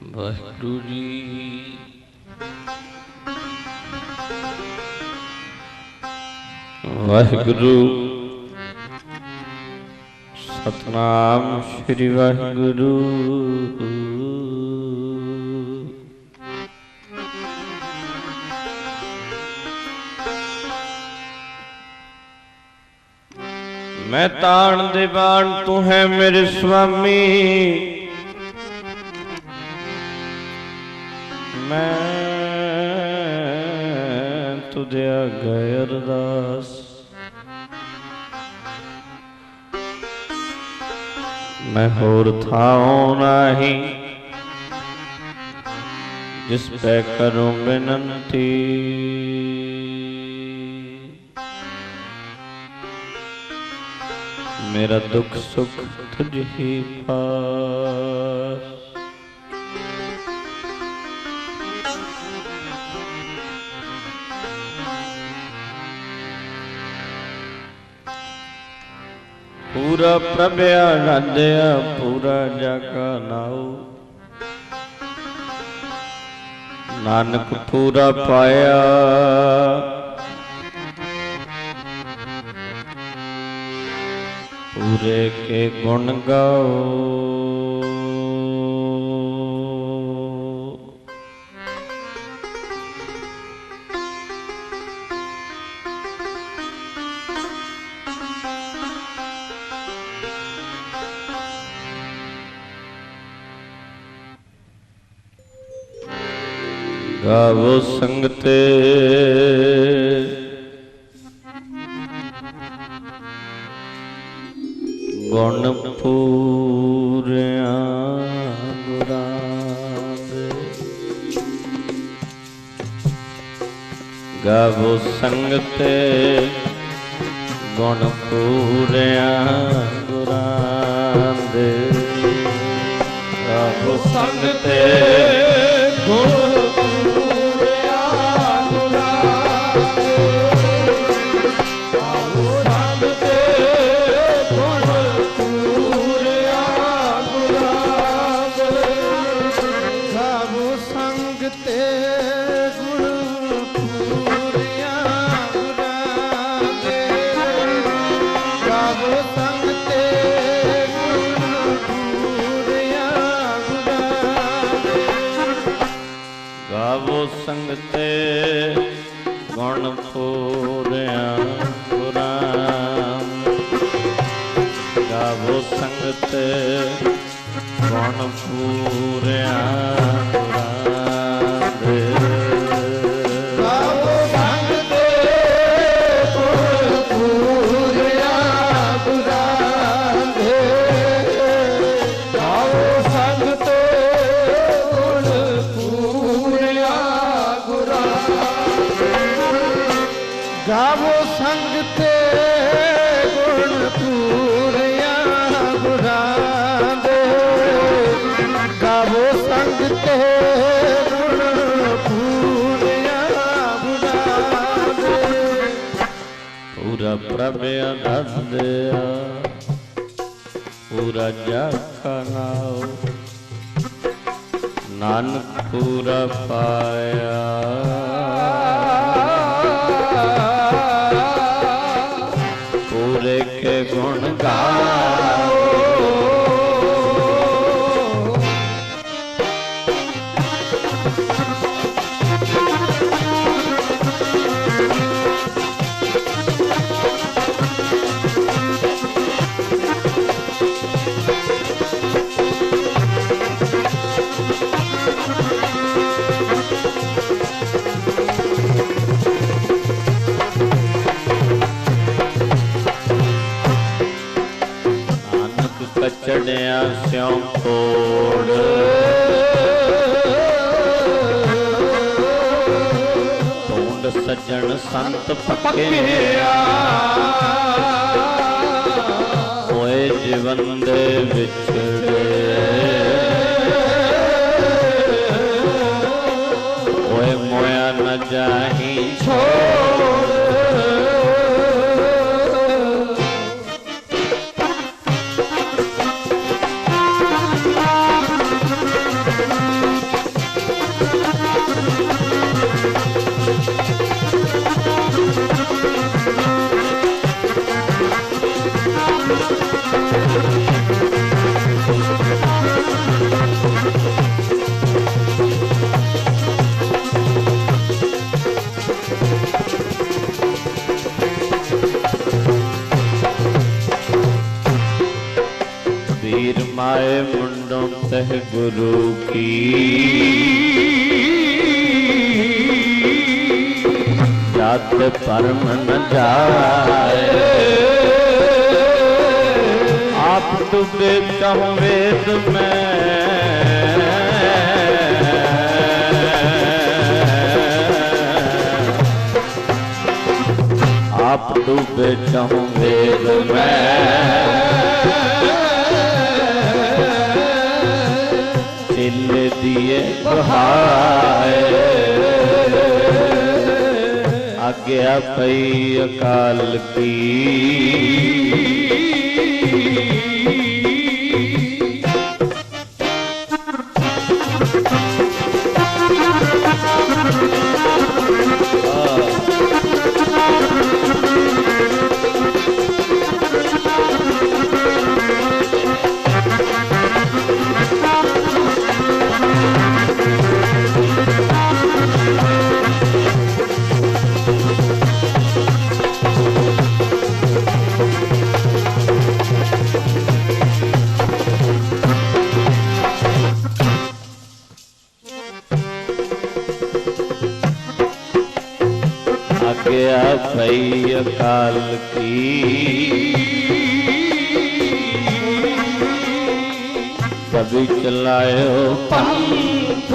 ਵਾਹਿਗੁਰੂ ਜੀ। ਵਾਹਿਗੁਰੂ ਸਤਨਾਮ ਸ੍ਰੀ ਵਾਹਿਗੁਰੂ। मैं ताण दीवान तू है मेरे स्वामी, मैं तुझे आगे अरदास। मैं होर थाओ नाही जिस पे करूं बिनती। मेरा दुख सुख तुझ ही पास। पूरा प्रभ आराध्या पूरा जाका नाऊ। नानक पूरा पाया पूरे के गुण गाओ। गावो संगते गुण पूरिया गुरां दे। गावो संगते गुण पूरिया गुरां दे। गावो संगते गुण पूरिया गुरां दे। संगते गुण पूरिया गुरां। गावो संगते गुण पूरिया गुरां दे। गावो संगते गुण पूरिया गुरां दे। गावो संगते गुण पूरिया। गावो संगते गुण पूरिया गुरां दे। गावो संगते गुण पूरिया गुरां दे। पूरा प्रभ आराध्या पूरा जाका नाऊ। नानक पूरा पाया पूरे के गुण गाओ। चढ़िया स्यों कोड़ ढूंढ सज्जन संत पक्किया। होए जीवन दे विछड़े होए मोया न जाही छोड़। गुरु की जात परम न जाए। आप डूबे कहूँ वेद में, आप डूबे कहूँ वेद में, तिल दिए बहाए। आज्ञा पई अकाल की आज्ञा भई अकाल की कभी चलायो पंथ।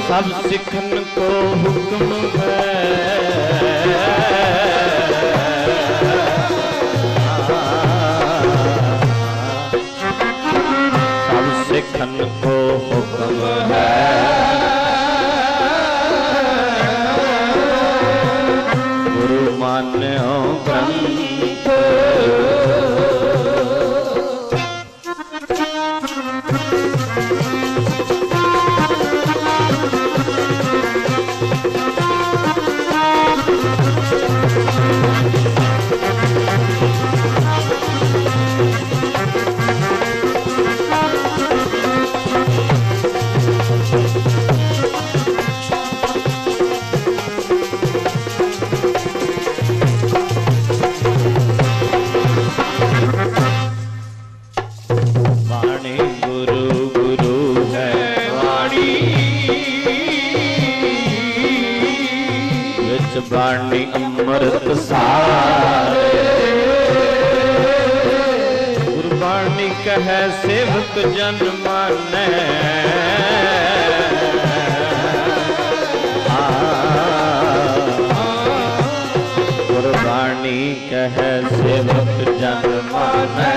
सब सिखन को हुक्म है, सब सिखन को हुक्म है। मान्यो ग्रंथ वाणी अमृत सारे। गुरबाणी कहे सेवक जन माने, गुरबाणी कहे सेवक जन माने।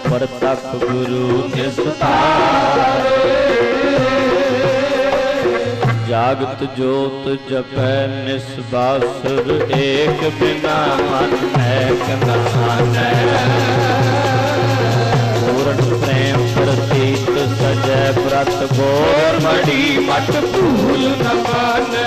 परतप गुरु निस्तारे, जागत जोत जपै निस्बासुर। एक बिना मन एक नहानै, पूर्ण प्रेम प्रतीत सजै व्रत बोर। मड़ी मट फूल न मानै,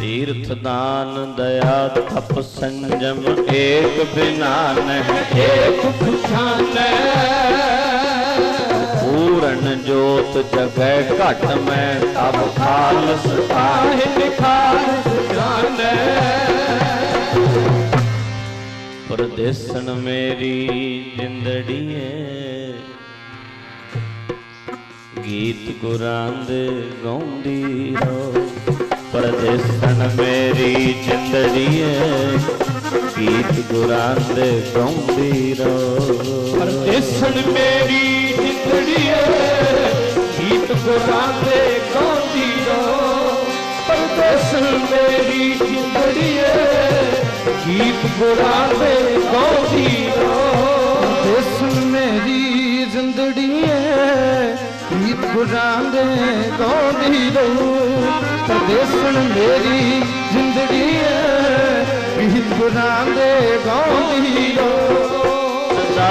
तीर्थ दान दया तप संजम। एक बिना नहीं एक पहचान, पूर्ण जोत जगह घट में तब खालस साहिब खालस जाने। परदेसन मेरी जिंदड़ी गीत गुरां दे गाउंदी रहो। परदेसन मेरी जिंदड़ी गीत गुरां दे गाउंदी रहो। परदेसन मेरी जिंदड़ी गीत गुरां दे गाउंदी रहो। परदेसन मेरी जिंदड़ी गीत गुरां दे गाउंदी रहो। परदेसन मेरी जिंदड़ी गीत गुरां दे गाउंदी रहो। परदेसन मेरी जिंदड़ी गीत गुरां दे गाउंदी रहो। सदा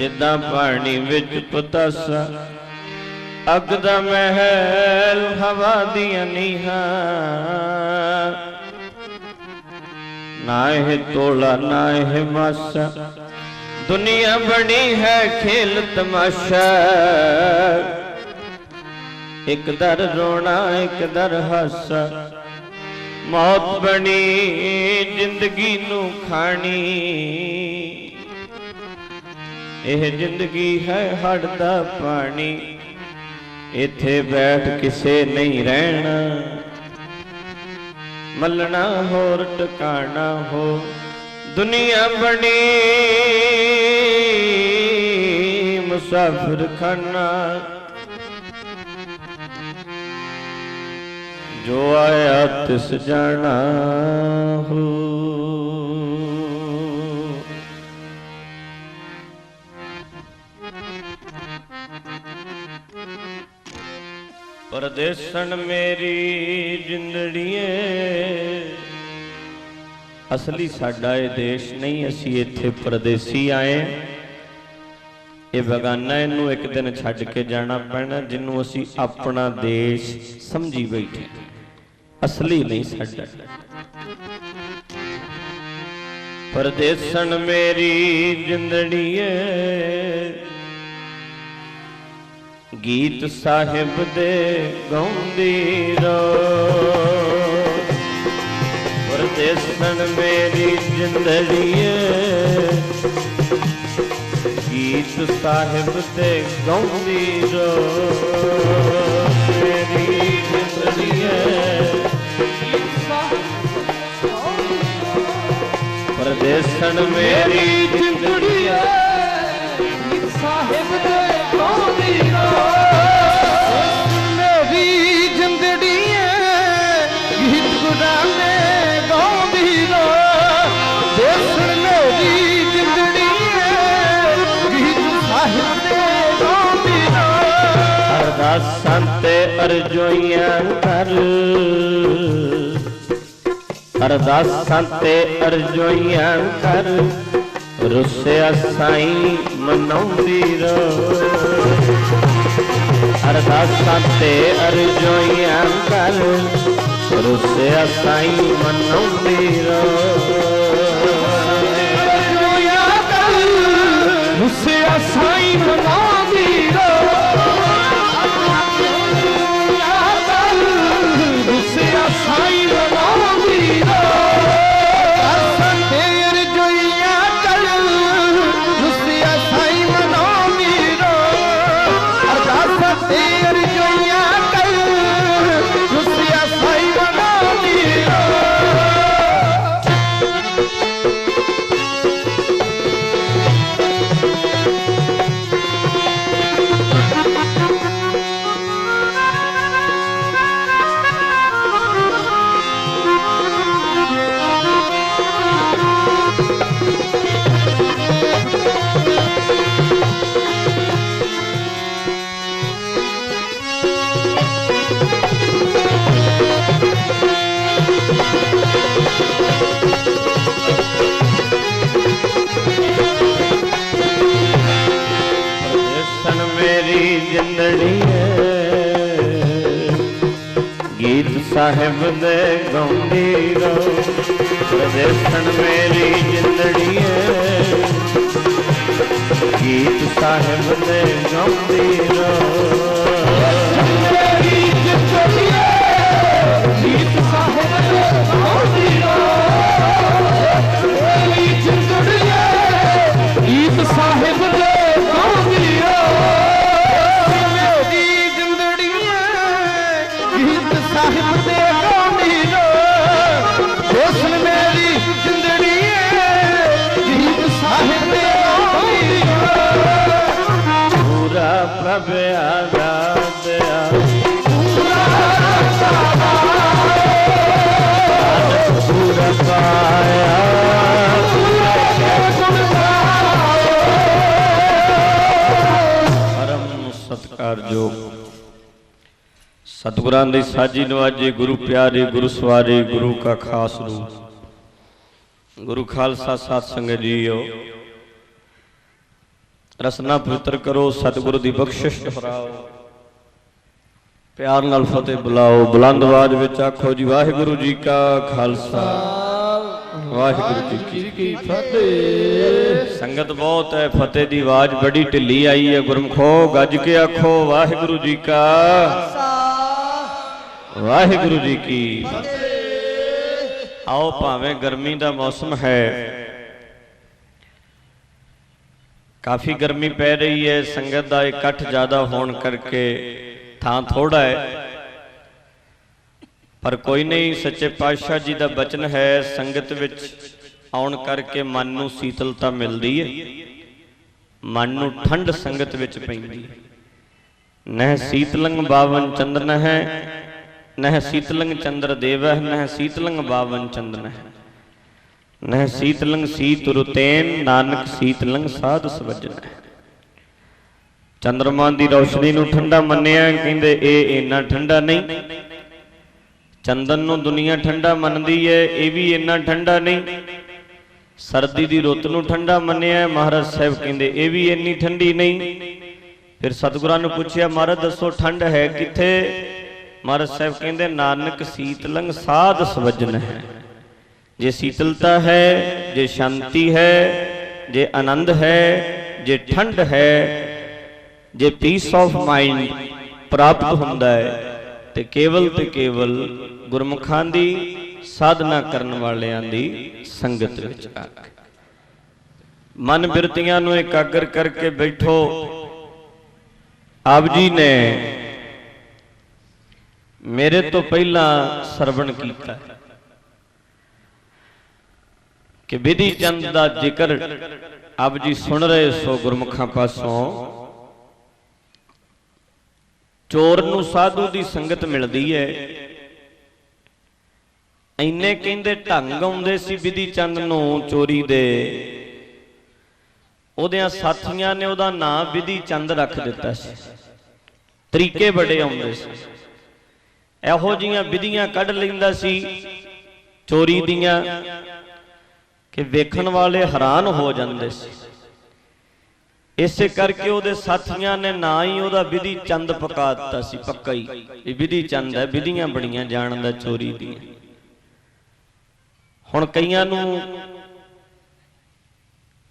जिदा पानी विच पतासा अग दा महल हवा दियां नीहां ना है तोला ना है मासा दुनिया बनी है खेल तमाशा एक दर रोना एक दर हासा मौत बनी जिंदगी नू खानी यह जिंदगी है हड़ दा पानी इथे बैठ किसे नहीं रहना मलना होर टकाना हो दुनिया बनी मुसाफिर खाना जो आया तिस जाना हो। परदेसन मेरी जिंदड़ीए असली साडा ये देश नहीं असी इत्थे परदेसी आए ये बगाना इनू एक दिन छड्ड के जाना पैना जिन्नू असी अपना देश समझी बैठे असली नहीं साडा। परदेसन मेरी जिंदड़ीए गीत साहिब दे गाउंदी रो परदेसन मेरी जिंदड़ीए गीत साहिब दे गाउंदी रो मेरी जिंदड़ीए परदेसन मेरी जिंदड़ीए गीत साहिब दे गाउंदी रो संते अर्जोइयां कर अरदास संते अर्जोइयां कर रुसिया साईं मनाउंदी रो अरदास संते अर्जोइयां कर रुसिया साईं मनाउंदी रो रुसिया साईं मनाउंदी रो गीत साहिब दे गाउंदी रो परदेसन मेरी जिंदड़ीए गीत साहिब दे गाउंदी रो मेरी जिंदड़ीए गीत साहिब दे गाउंदी रो मेरी जिंदड़ीए गीत साहिब दे गाउंदी रो साहिब दे गाउंदी रो हुस्न मेरी जिंदड़ी गीत साहिब दे गाउंदी रो पूरा प्रभ आजाद पूरा पाया परम सत्कार जो सतगुरां दी साजी नवाजे गुरु प्यारे गुरु सवारे गुरु का खास रूप गुरु खालसा साध संगत जीओ ਰਸਨਾ ਪਵਿੱਤਰ ਕਰੋ, ਸਤਿਗੁਰੂ ਦੀ ਬਖਸ਼ਿਸ਼ ਦੁਹਰਾਓ, ਪਿਆਰ ਨਾਲ ਫਤਿਹ ਬੁਲਾਓ। ਬੁਲੰਦ ਆਵਾਜ਼ ਵਿੱਚ ਆਖੋ ਜੀ ਵਾਹਿਗੁਰੂ ਜੀ ਕਾ ਖਾਲਸਾ, ਵਾਹਿਗੁਰੂ ਜੀ ਕੀ ਫਤਿਹ। ਸੰਗਤ ਬਹੁਤ ਹੈ, ਫਤਿਹ ਦੀ ਆਵਾਜ਼ ਬੜੀ ਢਿੱਲੀ ਆਈ ਹੈ। ਗੁਰਮਖੋ ਗੱਜ ਕੇ ਆਖੋ ਵਾਹਿਗੁਰੂ ਜੀ ਕਾ ਖਾਲਸਾ, ਵਾਹਿਗੁਰੂ ਜੀ ਕੀ ਫਤਿਹ। ਆਓ, ਭਾਵੇਂ ਗਰਮੀ ਦਾ ਮੌਸਮ ਹੈ, ਕਾਫੀ ਗਰਮੀ ਪੈ ਰਹੀ ਹੈ, ਸੰਗਤ ਦਾ ਇਕੱਠ ਜ਼ਿਆਦਾ ਹੋਣ ਕਰਕੇ ਥਾਂ ਥੋੜਾ ਹੈ, ਪਰ ਕੋਈ ਨਹੀਂ। ਸੱਚੇ ਪਾਤਸ਼ਾਹ ਜੀ ਦਾ ਬਚਨ ਹੈ, ਸੰਗਤ ਵਿੱਚ ਆਉਣ ਕਰਕੇ ਮਨ ਨੂੰ ਸੀਤਲਤਾ ਮਿਲਦੀ ਹੈ, ਮਨ ਨੂੰ ਠੰਡ ਸੰਗਤ ਵਿੱਚ ਪੈਂਦੀ ਹੈ। ਨਹਿ ਸੀਤਲੰਗ ਬਾਵਨ ਚੰਦਨ ਹੈ, ਨਹਿ ਸੀਤਲੰਗ ਚੰਦਰ ਦੇਵਹਿ, ਨਹਿ ਸੀਤਲੰਗ ਬਾਵਨ ਚੰਦਨ ਹੈ, ਨਹਿ ਸੀਤਲੰਗ ਸੀਤ ਰੁਤੇਨ, ਨਾਨਕ ਸੀਤਲੰਗ ਸਾਧ ਸਵਜਨ ਹੈ। ਚੰਦਰਮਾ ਦੀ ਰੌਸ਼ਨੀ ਨੂੰ ਠੰਡਾ ਮੰਨਿਆ, ਕਹਿੰਦੇ ਇਹ ਇੰਨਾ ਠੰਡਾ ਨਹੀਂ। ਚੰਦਨ ਨੂੰ ਦੁਨੀਆ ਠੰਡਾ ਮੰਨਦੀ ਹੈ, ਇਹ ਵੀ ਇੰਨਾ ਠੰਡਾ ਨਹੀਂ। ਸਰਦੀ ਦੀ ਰੁੱਤ ਨੂੰ ਠੰਡਾ ਮੰਨਿਆ, ਮਹਾਰਾਜ ਸਾਹਿਬ ਕਹਿੰਦੇ ਇਹ ਵੀ ਇੰਨੀ ਠੰਡੀ ਨਹੀਂ। ਫਿਰ ਸਤਿਗੁਰਾਂ ਨੂੰ ਪੁੱਛਿਆ, ਮਹਾਰਾਜ ਦੱਸੋ ਠੰਡ ਹੈ ਕਿੱਥੇ? ਮਹਾਰਾਜ ਸਾਹਿਬ ਕਹਿੰਦੇ ਨਾਨਕ ਸੀਤਲੰਗ ਸਾਧ ਸਵਜਨ ਹੈ। ਜੇ ਸੀਤਲਤਾ ਹੈ, ਜੇ ਸ਼ਾਂਤੀ ਹੈ, ਜੇ ਆਨੰਦ ਹੈ, ਜੇ ਠੰਡ ਹੈ, ਜੇ ਪੀਸ ਆਫ ਮਾਈਂਡ ਪ੍ਰਾਪਤ ਹੁੰਦਾ ਹੈ, ਤੇ ਕੇਵਲ ਗੁਰਮੁਖਾਂ ਦੀ ਸਾਧਨਾ ਕਰਨ ਵਾਲਿਆਂ ਦੀ ਸੰਗਤ ਵਿੱਚ ਆ ਕੇ ਮਨ ਬਿਰਤੀਆਂ ਨੂੰ ਇਕਾਗਰ ਕਰਕੇ ਬੈਠੋ। ਆਪ ਜੀ ਨੇ ਮੇਰੇ ਤੋਂ ਪਹਿਲਾਂ ਸਰਵਣ ਕੀਤਾ ਕਿ ਵਿਧੀ ਚੰਦ ਦਾ ਜ਼ਿਕਰ ਆਪ ਜੀ ਸੁਣ ਰਹੇ ਸੋ। ਗੁਰਮੁਖਾਂ ਪਾਸੋਂ ਚੋਰ ਨੂੰ ਸਾਧੂ ਦੀ ਸੰਗਤ ਮਿਲਦੀ ਹੈ। ਇੰਨੇ ਕਹਿੰਦੇ ਢੰਗ ਆਉਂਦੇ ਸੀ ਵਿਧੀ ਚੰਦ ਨੂੰ ਚੋਰੀ ਦੇ, ਉਹਦਿਆਂ ਸਾਥੀਆਂ ਨੇ ਉਹਦਾ ਨਾਂ ਵਿਧੀ ਚੰਦ ਰੱਖ ਦਿੱਤਾ ਸੀ। ਤਰੀਕੇ ਬੜੇ ਆਉਂਦੇ ਸੀ, ਇਹੋ ਜੀਆਂ ਵਿਧੀਆਂ ਕੱਢ ਲੈਂਦਾ ਸੀ ਚੋਰੀ ਦੀਆਂ ਕਿ ਵੇਖਣ ਵਾਲੇ ਹੈਰਾਨ ਹੋ ਜਾਂਦੇ ਸੀ। ਇਸੇ ਕਰਕੇ ਉਹਦੇ ਸਾਥੀਆਂ ਨੇ ਨਾਂ ਹੀ ਉਹਦਾ ਵਿਧੀ ਚੰਦ ਪਕਾ ਦਿੱਤਾ ਸੀ, ਪੱਕਾ ਹੀ। ਇਹ ਵਿਧੀ ਚੰਦ ਹੈ, ਵਿਧੀਆਂ ਬੜੀਆਂ ਜਾਣਦਾ ਚੋਰੀ ਦੀਆਂ। ਹੁਣ ਕਈਆਂ ਨੂੰ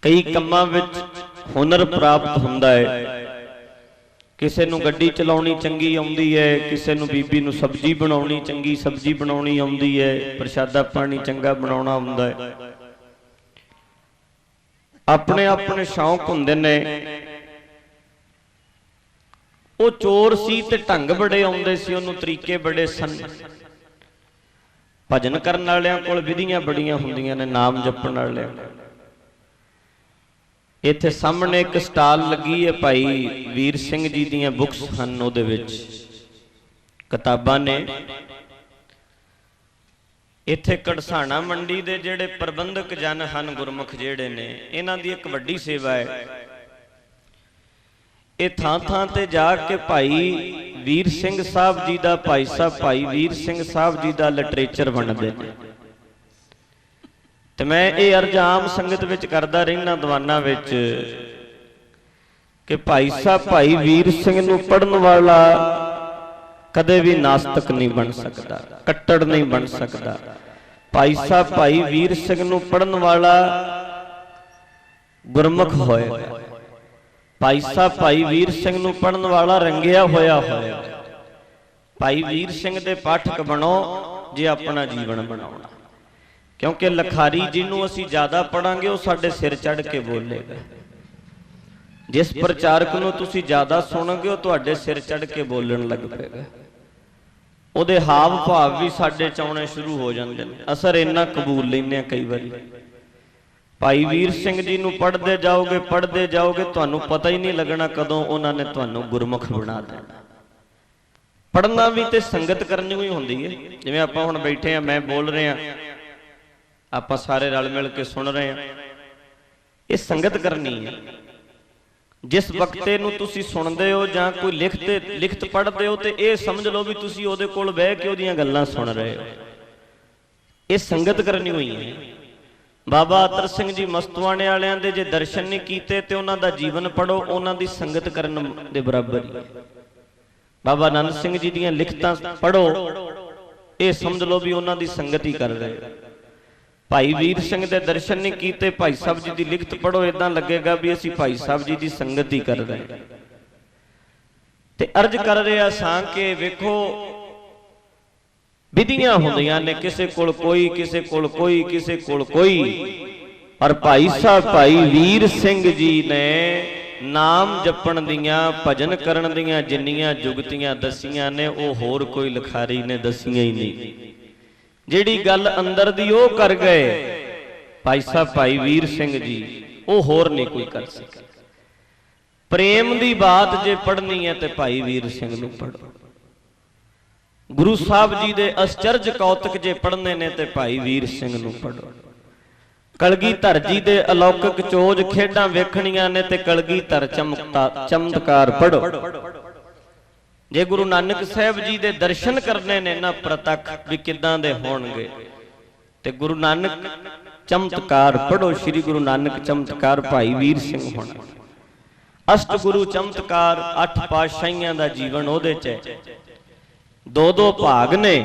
ਕਈ ਕੰਮਾਂ ਵਿੱਚ ਹੁਨਰ ਪ੍ਰਾਪਤ ਹੁੰਦਾ ਹੈ। ਕਿਸੇ ਨੂੰ ਗੱਡੀ ਚਲਾਉਣੀ ਚੰਗੀ ਆਉਂਦੀ ਹੈ, ਕਿਸੇ ਨੂੰ ਬੀਬੀ ਨੂੰ ਸਬਜ਼ੀ ਬਣਾਉਣੀ ਚੰਗੀ ਸਬਜ਼ੀ ਬਣਾਉਣੀ ਆਉਂਦੀ ਹੈ, ਪ੍ਰਸ਼ਾਦਾ ਪਾਣੀ ਚੰਗਾ ਬਣਾਉਣਾ ਆਉਂਦਾ ਹੈ। ਆਪਣੇ ਆਪਣੇ ਸ਼ੌਂਕ ਹੁੰਦੇ ਨੇ। ਉਹ ਚੋਰ ਸੀ ਤੇ ਢੰਗ ਬੜੇ ਆਉਂਦੇ ਸੀ ਉਹਨੂੰ, ਤਰੀਕੇ ਬੜੇ ਸਨ। ਭਜਨ ਕਰਨ ਵਾਲਿਆਂ ਕੋਲ ਵਿਧੀਆਂ ਬੜੀਆਂ ਹੁੰਦੀਆਂ ਨੇ, ਨਾਮ ਜਪਣ ਵਾਲਿਆਂ। ਇੱਥੇ ਸਾਹਮਣੇ ਇੱਕ ਸਟਾਲ ਲੱਗੀ ਹੈ, ਭਾਈ ਵੀਰ ਸਿੰਘ ਜੀ ਦੀਆਂ ਬੁੱਕਸ ਹਨ, ਉਹਦੇ ਵਿੱਚ ਕਿਤਾਬਾਂ ਨੇ। ਇੱਥੇ ਕੜਸਾਣਾ ਮੰਡੀ ਦੇ ਜਿਹੜੇ ਪ੍ਰਬੰਧਕ ਜਨ ਹਨ, ਗੁਰਮੁਖ ਜਿਹੜੇ ਨੇ, ਇਹਨਾਂ ਦੀ ਇੱਕ ਵੱਡੀ ਸੇਵਾ ਹੈ। ਇਹ ਥਾਂ ਥਾਂ ਤੇ ਜਾ ਕੇ ਭਾਈ ਵੀਰ ਸਿੰਘ ਸਾਹਿਬ ਜੀ ਦਾ, ਭਾਈ ਸਾਹਿਬ ਭਾਈ ਵੀਰ ਸਿੰਘ ਸਾਹਿਬ ਜੀ ਦਾ ਲਿਟਰੇਚਰ ਵੰਡਦੇ ਨੇ। ਤੇ ਮੈਂ ਇਹ ਅਰਜ਼ ਆਮ ਸੰਗਤ ਵਿੱਚ ਕਰਦਾ ਰਹਿਣਾ ਦੀਵਾਨਾਂ ਵਿੱਚ ਕਿ ਭਾਈ ਸਾਹਿਬ ਭਾਈ ਵੀਰ ਸਿੰਘ ਨੂੰ ਪੜ੍ਹਨ ਵਾਲਾ ਕਦੇ ਵੀ ਨਾਸਤਕ ਨਹੀਂ ਬਣ ਸਕਦਾ, ਕੱਟੜ ਨਹੀਂ ਬਣ ਸਕਦਾ। ਭਾਈ ਸਾਹਿਬ ਭਾਈ ਵੀਰ ਸਿੰਘ ਨੂੰ ਪੜ੍ਹਨ ਵਾਲਾ ਗੁਰਮੁਖ ਹੋਏਗਾ। ਭਾਈ ਸਾਹਿਬ ਭਾਈ ਵੀਰ ਸਿੰਘ ਨੂੰ ਪੜ੍ਹਨ ਵਾਲਾ ਰੰਗਿਆ ਹੋਇਆ ਹੋਏਗਾ। ਭਾਈ ਵੀਰ ਸਿੰਘ ਦੇ ਪਾਠਕ ਬਣੋ ਜੇ ਆਪਣਾ ਜੀਵਨ ਬਣਾਉਣਾ, ਕਿਉਂਕਿ ਲਖਾਰੀ ਜਿਹਨੂੰ ਅਸੀਂ ਜ਼ਿਆਦਾ ਪੜਾਂਗੇ ਉਹ ਸਾਡੇ ਸਿਰ ਚੜ੍ਹ ਕੇ ਬੋਲੇਗਾ। ਜਿਸ ਪ੍ਰਚਾਰਕ ਨੂੰ ਤੁਸੀਂ ਜ਼ਿਆਦਾ ਸੁਣੋਗੇ ਉਹ ਤੁਹਾਡੇ ਸਿਰ ਚੜ੍ਹ ਕੇ ਬੋਲਣ ਲੱਗ ਪਏਗਾ। ਉਹਦੇ ਹਾਵ ਭਾਵ ਵੀ ਸਾਡੇ ਚ ਆਉਣੇ ਸ਼ੁਰੂ ਹੋ ਜਾਂਦੇ ਨੇ। ਅਸਰ ਇੰਨਾ ਕਬੂਲ ਲੈਂਦੇ ਆ ਕਈ ਵਾਰੀ। ਭਾਈ ਵੀਰ ਸਿੰਘ ਜੀ ਨੂੰ ਪੜ੍ਹਦੇ ਜਾਓਗੇ ਤੁਹਾਨੂੰ ਪਤਾ ਹੀ ਨਹੀਂ ਲੱਗਣਾ ਕਦੋਂ ਉਹਨਾਂ ਨੇ ਤੁਹਾਨੂੰ ਗੁਰਮੁਖ ਬਣਾ ਦੇਣਾ। ਪੜ੍ਹਨਾ ਵੀ ਤੇ ਸੰਗਤ ਕਰਨੀ ਵੀ ਹੁੰਦੀ ਹੈ। ਜਿਵੇਂ ਆਪਾਂ ਹੁਣ ਬੈਠੇ ਆ, ਮੈਂ ਬੋਲ ਰਿਹਾ, ਆਪਾਂ ਸਾਰੇ ਰਲ ਮਿਲ ਕੇ ਸੁਣ ਰਹੇ ਹਾਂ, ਇਹ ਸੰਗਤ ਕਰਨੀ ਹੈ। ਜਿਸ ਵਕਤੇ ਨੂੰ ਤੁਸੀਂ ਸੁਣਦੇ ਹੋ ਜਾਂ ਕੋਈ ਲਿਖਤ ਪੜ੍ਹਦੇ ਹੋ ਤੇ ਇਹ ਸਮਝ ਲਓ ਵੀ ਤੁਸੀਂ ਉਹਦੇ ਕੋਲ ਬਹਿ ਕੇ ਉਹਦੀਆਂ ਗੱਲਾਂ ਸੁਣ ਰਹੇ ਹੋ। ਇਹ ਸੰਗਤ ਕਰਨੀ ਹੋਈ ਹੈ। ਬਾਬਾ ਅਤਰ ਸਿੰਘ ਜੀ ਮਸਤਵਾਣੇ ਵਾਲਿਆਂ ਦੇ ਜੇ ਦਰਸ਼ਨ ਨਹੀਂ ਕੀਤੇ ਤੇ ਉਹਨਾਂ ਦਾ ਜੀਵਨ ਪੜੋ, ਉਹਨਾਂ ਦੀ ਸੰਗਤ ਕਰਨ ਦੇ ਬਰਾਬਰ ਹੀ ਹੈ। ਬਾਬਾ ਆਨੰਦ ਸਿੰਘ ਜੀ ਦੀਆਂ ਲਿਖਤਾਂ ਪੜੋ, ਇਹ ਸਮਝ ਲਓ ਵੀ ਉਹਨਾਂ ਦੀ ਸੰਗਤ ਹੀ ਕਰ ਰਹੇ। ਭਾਈ ਵੀਰ ਸਿੰਘ ਦੇ ਦਰਸ਼ਨ ਨਹੀਂ ਕੀਤੇ, ਭਾਈ ਸਾਹਿਬ ਜੀ ਦੀ ਲਿਖਤ ਪੜੋ, ਇਦਾਂ ਲੱਗੇਗਾ ਵੀ ਅਸੀਂ ਭਾਈ ਸਾਹਿਬ ਜੀ ਦੀ ਸੰਗਤ ਹੀ ਕਰ ਰਹੇ। ਤੇ ਅਰਜ਼ ਕਰ ਰਿਹਾ ਸਾਂ ਕਿ ਵੇਖੋ ਵਿਧੀਆਂ ਹੁੰਦੀਆਂ ਨੇ, ਕਿਸੇ ਕੋਲ ਕੋਈ, ਕਿਸੇ ਕੋਲ ਕੋਈ, ਕਿਸੇ ਕੋਲ ਕੋਈ। ਔਰ ਭਾਈ ਸਾਹਿਬ ਭਾਈ ਵੀਰ ਸਿੰਘ ਜੀ ਨੇ ਨਾਮ ਜਪਣ ਦੀਆਂ, ਭਜਨ ਕਰਨ ਦੀਆਂ ਜਿੰਨੀਆਂ ਜੁਗਤੀਆਂ ਦਸੀਆਂ ਨੇ ਉਹ ਹੋਰ ਕੋਈ ਲਿਖਾਰੀ ਨੇ ਦਸੀਆਂ ਹੀ ਨਹੀਂ। ਜਿਹੜੀ ਗੱਲ ਅੰਦਰ ਦੀ ਉਹ ਕਰ ਗਏ ਭਾਈ ਸਾਹਿਬ ਭਾਈ ਵੀਰ ਸਿੰਘ ਜੀ, ਉਹ ਹੋਰ ਨਹੀਂ ਕੋਈ ਕਰ ਸਕਿਆ। ਪ੍ਰੇਮ ਦੀ ਬਾਤ ਜੇ ਪੜ੍ਹਨੀ ਹੈ ਤੇ ਭਾਈ ਵੀਰ ਸਿੰਘ ਨੂੰ ਪੜ੍ਹੋ। ਗੁਰੂ ਸਾਹਿਬ ਜੀ ਦੇ ਅਚਰਜ ਕੌਤਕ ਜੇ ਪੜ੍ਹਨੇ ਨੇ ਤੇ ਭਾਈ ਵੀਰ ਸਿੰਘ ਨੂੰ ਪੜ੍ਹੋ। ਕਲਗੀਧਰ ਜੀ ਦੇ ਅਲੌਕਿਕ ਚੋਜ ਖੇਡਾਂ ਵੇਖਣੀਆਂ ਨੇ ਤੇ ਕਲਗੀਧਰ ਚਮਤਕਾਰ ਪੜ੍ਹੋ। ਜੇ ਗੁਰੂ ਨਾਨਕ ਸਾਹਿਬ ਜੀ ਦੇ ਦਰਸ਼ਨ ਕਰਨੇ ਨੇ ਨਾ ਪ੍ਰਤੱਖ ਵੀ ਕਿੱਦਾਂ ਦੇ ਹੋਣਗੇ, ਤੇ ਗੁਰੂ ਨਾਨਕ ਚਮਤਕਾਰ ਪੜ੍ਹੋ। ਸ੍ਰੀ ਗੁਰੂ ਨਾਨਕ ਚਮਤਕਾਰ ਭਾਈ ਵੀਰ ਸਿੰਘ ਹੋਣਾ। ਅਸ਼ਟ ਗੁਰੂ ਚਮਤਕਾਰ 8 ਪਾਤਸ਼ਾਹੀਆਂ ਦਾ ਜੀਵਨ ਉਹਦੇ ਚ ਹੈ। 2-2 ਭਾਗ ਨੇ।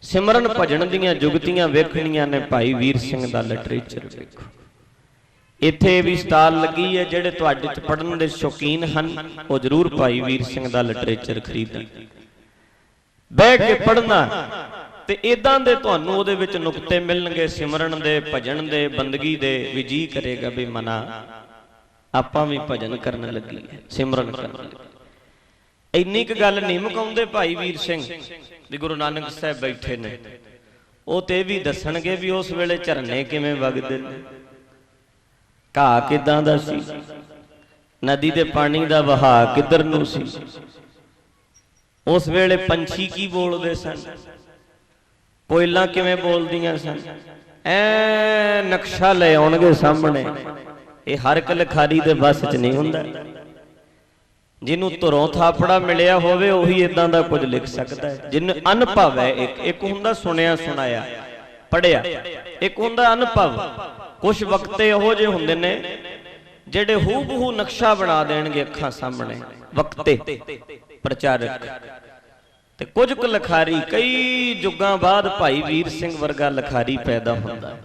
ਸਿਮਰਨ ਭਜਨ ਦੀਆਂ ਜੁਗਤੀਆਂ ਵੇਖਣੀਆਂ ਨੇ, ਭਾਈ ਵੀਰ ਸਿੰਘ ਦਾ ਲਿਟਰੇਚਰ ਵੇਖੋ। ਇੱਥੇ ਵੀ ਸਟਾਲ ਲੱਗੀ ਹੈ, ਜਿਹੜੇ ਤੁਹਾਡੇ ਚ ਪੜ੍ਹਨ ਦੇ ਸ਼ੌਕੀਨ ਹਨ ਉਹ ਜ਼ਰੂਰ ਭਾਈ ਵੀਰ ਸਿੰਘ ਦਾ ਲਿਟਰੇਚਰ ਖਰੀਦਣ, ਬਹਿ ਕੇ ਪੜ੍ਹਨਾ। ਤੇ ਇਦਾਂ ਦੇ ਤੁਹਾਨੂੰ ਉਹਦੇ ਵਿੱਚ ਨੁਕਤੇ ਮਿਲਣਗੇ ਸਿਮਰਨ ਦੇ, ਭਜਨ ਦੇ, ਬੰਦਗੀ ਦੇ, ਵੀ ਜੀ ਕਰੇਗਾ ਵੀ ਮਨਾ ਆਪਾਂ ਵੀ ਭਜਨ ਕਰਨ ਲੱਗੀ ਹੈ, ਸਿਮਰਨ ਕਰਨ ਲੱਗੀ। ਇੰਨੀ ਕੁ ਗੱਲ ਨਹੀਂ ਮੁਕਾਉਂਦੇ ਭਾਈ ਵੀਰ ਸਿੰਘ ਵੀ ਗੁਰੂ ਨਾਨਕ ਸਾਹਿਬ ਬੈਠੇ ਨੇ, ਉਹ ਤੇ ਵੀ ਦੱਸਣਗੇ ਵੀ ਉਸ ਵੇਲੇ ਝਰਨੇ ਕਿਵੇਂ ਵਗਦੇ ਨੇ, ਘਾਹ ਕਿਦਾਂ ਦਾ ਸੀ, ਨਦੀ ਦੇ ਪਾਣੀ ਦਾ ਵਹਾਅ ਕਿੱਧਰ ਨੂੰ ਸੀ, ਉਸ ਵੇਲੇ ਪੰਛੀ ਕੀ ਬੋਲਦੇ ਸਨ, ਕੋਇਲਾਂ ਕਿਵੇਂ ਬੋਲਦੀਆਂ ਸਨ। ਐ ਨਕਸ਼ਾ ਲੈ ਆਉਣਗੇ ਸਾਹਮਣੇ। ਇਹ ਹਰ ਇੱਕ ਲਿਖਾਰੀ ਦੇ ਵੱਸ 'ਚ ਨਹੀਂ ਹੁੰਦਾ। ਜਿਹਨੂੰ ਧੁਰੋਂ ਥਾਪੜਾ ਮਿਲਿਆ ਹੋਵੇ ਉਹੀ ਇਦਾਂ ਦਾ ਕੁਝ ਲਿਖ ਸਕਦਾ ਹੈ। ਜਿਹਨੂੰ ਅਨੁਭਵ ਹੈ, ਇੱਕ ਹੁੰਦਾ ਸੁਣਿਆ ਸੁਣਾਇਆ ਪੜਿਆ, ਇੱਕ ਹੁੰਦਾ ਅਨੁਭਵ। ਕੁਝ ਵਕਤੇ ਇਹੋ ਜਿਹੇ ਹੁੰਦੇ ਨੇ ਜਿਹੜੇ ਹੂਬਹੂ ਨਕਸ਼ਾ ਬਣਾ ਦੇਣਗੇ ਅੱਖਾਂ ਸਾਹਮਣੇ, ਵਕਤੇ ਪ੍ਰਚਾਰਕ। ਤੇ ਕੁਝ ਕੁ ਲਿਖਾਰੀ ਕਈ ਯੁੱਗਾਂ ਬਾਅਦ ਭਾਈ ਵੀਰ ਸਿੰਘ ਵਰਗਾ ਲਿਖਾਰੀ ਪੈਦਾ ਹੁੰਦਾ।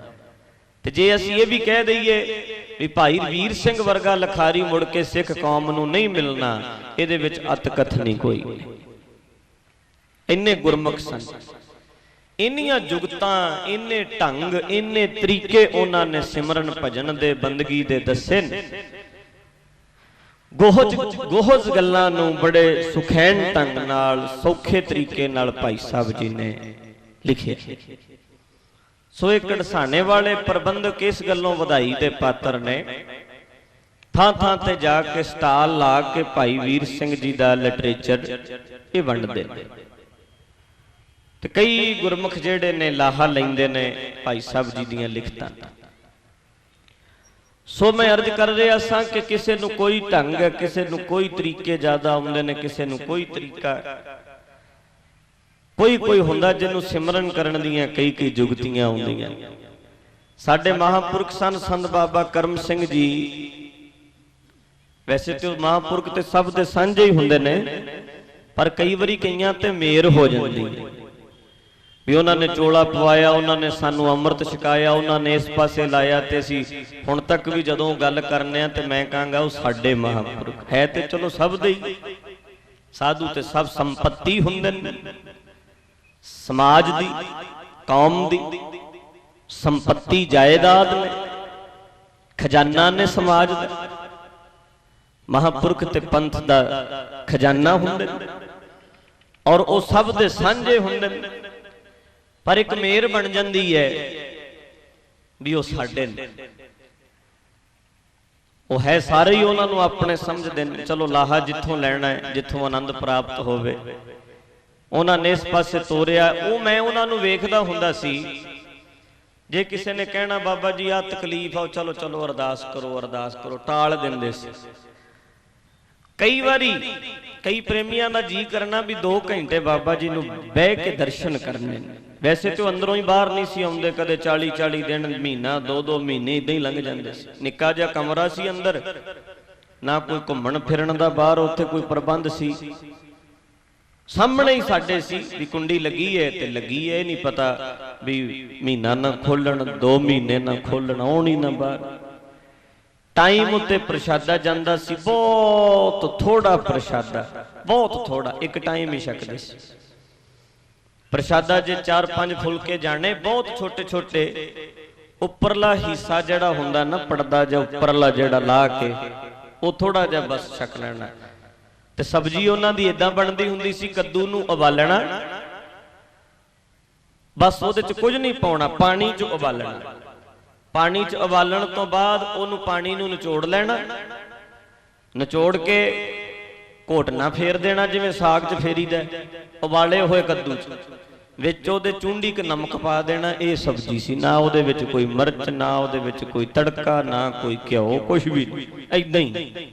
ਤੇ ਜੇ ਅਸੀਂ ਇਹ ਵੀ ਕਹਿ ਦਈਏ ਵੀ ਭਾਈ ਵੀਰ ਸਿੰਘ ਵਰਗਾ ਲਿਖਾਰੀ ਮੁੜ ਕੇ ਸਿੱਖ ਕੌਮ ਨੂੰ ਨਹੀਂ ਮਿਲਣਾ, ਇਹਦੇ ਵਿੱਚ ਅਤ ਕਥਨੀ ਕੋਈ ਨਹੀਂ। ਇੰਨੇ ਗੁਰਮੁਖ ਸਨ, ਇੰਨੀਆਂ ਜੁਗਤਾਂ, ਇੰਨੇ ਢੰਗ, ਇੰਨੇ ਤਰੀਕੇ ਉਹਨਾਂ ਨੇ ਸਿਮਰਨ ਭਜਨ ਦੇ, ਬੰਦਗੀ ਦੇ ਦੱਸੇ ਨੇ। ਗੋਹਜ ਗੱਲਾਂ ਨੂੰ ਬੜੇ ਸੁਖੈਨ ਢੰਗ ਨਾਲ, ਸੌਖੇ ਤਰੀਕੇ ਨਾਲ ਭਾਈ ਸਾਹਿਬ ਜੀ ਨੇ ਲਿਖਿਆ। ਸੋ ਇਹ ਕੜਸਾਣੇ ਵਾਲੇ ਪ੍ਰਬੰਧਕ ਇਸ ਗੱਲੋਂ ਵਧਾਈ ਦੇ ਪਾਤਰ ਨੇ। ਥਾਂ ਥਾਂ ਤੇ ਜਾ ਕੇ ਸਟਾਲ ਲਾ ਕੇ ਭਾਈ ਵੀਰ ਸਿੰਘ ਜੀ ਦਾ ਲਿਟਰੇਚਰ ਇਹ ਵੰਡਦੇ ਨੇ। ਤੇ ਕਈ ਗੁਰਮੁਖ ਜਿਹੜੇ ਨੇ ਲਾਹਾ ਲੈਂਦੇ ਨੇ ਭਾਈ ਸਾਹਿਬ ਜੀ ਦੀਆਂ ਲਿਖਤਾਂ। ਸੋ ਮੈਂ ਅਰਜ਼ ਕਰ ਰਿਹਾ ਸਾਂ ਕਿ ਕਿਸੇ ਨੂੰ ਕੋਈ ਢੰਗ ਹੈ, ਕਿਸੇ ਨੂੰ ਕੋਈ ਤਰੀਕੇ ਜ਼ਿਆਦਾ ਆਉਂਦੇ ਨੇ, ਕਿਸੇ ਨੂੰ ਕੋਈ ਤਰੀਕਾ, ਕੋਈ ਹੁੰਦਾ ਜਿਹਨੂੰ ਸਿਮਰਨ ਕਰਨ ਦੀਆਂ ਕਈ ਜੁਗਤੀਆਂ ਆਉਂਦੀਆਂ। ਸਾਡੇ ਮਹਾਂਪੁਰਖ ਸਨ ਸੰਤ ਬਾਬਾ ਕਰਮ ਸਿੰਘ ਜੀ। ਵੈਸੇ ਤੇ ਮਹਾਂਪੁਰਖ ਤੇ ਸਭ ਦੇ ਸਾਂਝੇ ਹੀ ਹੁੰਦੇ ਨੇ, ਪਰ ਕਈ ਵਾਰੀ ਕਈਆਂ ਤੇ ਮੇਰ ਹੋ ਜਾਂਦੀ ਹੈ ਵੀ ਉਹਨਾਂ ਨੇ ਚੋਲਾ ਪਵਾਇਆ, ਉਹਨਾਂ ਨੇ ਸਾਨੂੰ ਅੰਮ੍ਰਿਤ ਛਕਾਇਆ, ਉਹਨਾਂ ਨੇ ਇਸ ਪਾਸੇ ਲਾਇਆ। ਤੇ ਅਸੀਂ ਹੁਣ ਤੱਕ ਵੀ ਜਦੋਂ ਗੱਲ ਕਰਨੇ ਆ ਤੇ ਮੈਂ ਕਹਾਂਗਾ ਉਹ ਸਾਡੇ ਮਹਾਂਪੁਰਖ ਹੈ। ਤੇ ਚਲੋ ਸਭ ਦੇ ਹੀ ਸਾਧੂ ਤੇ ਸਭ ਸੰਪਤੀ ਹੁੰਦੇ ਨੇ, ਸਮਾਜ ਦੀ, ਕੌਮ ਦੀ ਸੰਪਤੀ ਜਾਇਦਾਦ ਨੇ, ਖਜ਼ਾਨਾ ਨੇ ਸਮਾਜ ਦਾ। ਮਹਾਂਪੁਰਖ ਤੇ ਪੰਥ ਦਾ ਖਜ਼ਾਨਾ ਹੁੰਦੇ ਨੇ ਔਰ ਉਹ ਸਭ ਦੇ ਸਾਂਝੇ ਹੁੰਦੇ ਨੇ। ਪਰ ਇੱਕ ਮੇਰ ਬਣ ਜਾਂਦੀ ਹੈ ਵੀ ਉਹ ਸਾਡੇ ਨੇ, ਉਹ ਹੈ ਸਾਰੇ ਹੀ ਉਹਨਾਂ ਨੂੰ ਆਪਣੇ ਸਮਝਦੇ ਨੇ। ਚਲੋ ਲਾਹਾ ਜਿੱਥੋਂ ਲੈਣਾ ਹੈ, ਜਿੱਥੋਂ ਆਨੰਦ ਪ੍ਰਾਪਤ ਹੋਵੇ, ਉਹਨਾਂ ਨੇ ਇਸ ਪਾਸੇ ਤੋਰਿਆ। ਉਹ ਮੈਂ ਉਹਨਾਂ ਨੂੰ ਵੇਖਦਾ ਹੁੰਦਾ ਸੀ, ਜੇ ਕਿਸੇ ਨੇ ਕਹਿਣਾ ਬਾਬਾ ਜੀ ਆਹ ਤਕਲੀਫ ਆ, ਚਲੋ ਚਲੋ ਅਰਦਾਸ ਕਰੋ, ਅਰਦਾਸ ਕਰੋ, ਟਾਲ ਦਿੰਦੇ ਸੀ। ਕਈ ਵਾਰੀ ਕਈ ਪ੍ਰੇਮੀਆਂ ਦਾ ਜੀ ਕਰਨਾ ਵੀ 2 ਘੰਟੇ ਬਾਬਾ ਜੀ ਨੂੰ ਬਹਿ ਕੇ ਦਰਸ਼ਨ ਕਰਨੇ ਨੇ। ਵੈਸੇ ਤੇ ਉਹ ਅੰਦਰੋਂ ਹੀ ਬਾਹਰ ਨਹੀਂ ਸੀ ਆਉਂਦੇ, ਕਦੇ 40-40 ਦਿਨ, ਮਹੀਨਾ, 2-2 ਮਹੀਨੇ ਇਦਾਂ ਹੀ ਲੰਘ ਜਾਂਦੇ ਸੀ। ਨਿੱਕਾ ਜਿਹਾ ਕਮਰਾ ਸੀ ਅੰਦਰ, ਨਾ ਕੋਈ ਘੁੰਮਣ ਫਿਰਨ ਦਾ ਬਾਹਰ ਉੱਥੇ ਕੋਈ ਪ੍ਰਬੰਧ ਸੀ। ਸਾਹਮਣੇ ਹੀ ਸਾਡੇ ਸੀ ਵੀ ਕੁੰਡੀ ਲੱਗੀ ਹੈ ਤੇ ਲੱਗੀ ਹੈ, ਇਹ ਨਹੀਂ ਪਤਾ ਵੀ ਮਹੀਨਾ ਨਾ ਖੋਲਣ, 2 ਮਹੀਨੇ ਨਾ ਖੋਲਣ, ਆਉਣ ਹੀ ਨਾ ਬਾਹਰ। ਟਾਈਮ ਉੱਤੇ ਪ੍ਰਸ਼ਾਦਾ ਜਾਂਦਾ ਸੀ, ਬਹੁਤ ਥੋੜਾ ਪ੍ਰਸ਼ਾਦਾ, ਬਹੁਤ ਥੋੜਾ, ਇੱਕ ਟਾਈਮ ਹੀ ਛਕਦੇ ਸੀ ਪ੍ਰਸ਼ਾਦਾ। ਜੇ 4-5 ਫੁਲਕੇ ਜਾਣੇ, ਬਹੁਤ ਛੋਟੇ ਛੋਟੇ, ਉੱਪਰਲਾ ਹਿੱਸਾ ਜਿਹੜਾ ਹੁੰਦਾ ਨਾ, ਪਰਦਾ ਜਾਂ ਉੱਪਰਲਾ ਜਿਹੜਾ ਲਾ ਕੇ ਉਹ ਥੋੜਾ ਜਿਹਾ ਬਸ ਛਕ ਲੈਣਾ। ਤੇ ਸਬਜ਼ੀ ਉਹਨਾਂ ਦੀ ਇਦਾਂ ਬਣਦੀ ਹੁੰਦੀ ਸੀ, ਕੱਦੂ ਨੂੰ ਉਬਾਲਣਾ, ਬਸ ਉਹਦੇ ਚ ਕੁਝ ਨਹੀਂ ਪਾਉਣਾ, ਪਾਣੀ ਚ ਉਬਾਲਣਾ। ਪਾਣੀ ਚ ਉਬਾਲਣ ਤੋਂ ਬਾਅਦ ਉਹਨੂੰ ਪਾਣੀ ਨੂੰ ਨਿਚੋੜ ਲੈਣਾ, ਨਿਚੋੜ ਕੇ ਘੋਟਣਾ ਫੇਰ ਦੇਣਾ ਜਿਵੇਂ ਸਾਗ ਚ ਫੇਰੀਦਾ, ਉਬਾਲੇ ਹੋਏ ਕੱਦੂ ਚ, ਵਿੱਚ ਉਹਦੇ ਚੂੰਡੀ ਕ ਨਮਕ ਪਾ ਦੇਣਾ। ਇਹ ਸਬਜ਼ੀ ਸੀ, ਨਾ ਉਹਦੇ ਵਿੱਚ ਕੋਈ ਮਿਰਚ, ਨਾ ਉਹਦੇ ਵਿੱਚ ਕੋਈ ਤੜਕਾ, ਨਾ ਕੋਈ ਘਿਓ, ਕੁਝ ਵੀ ਨਹੀਂ, ਏਦਾਂ ਹੀ।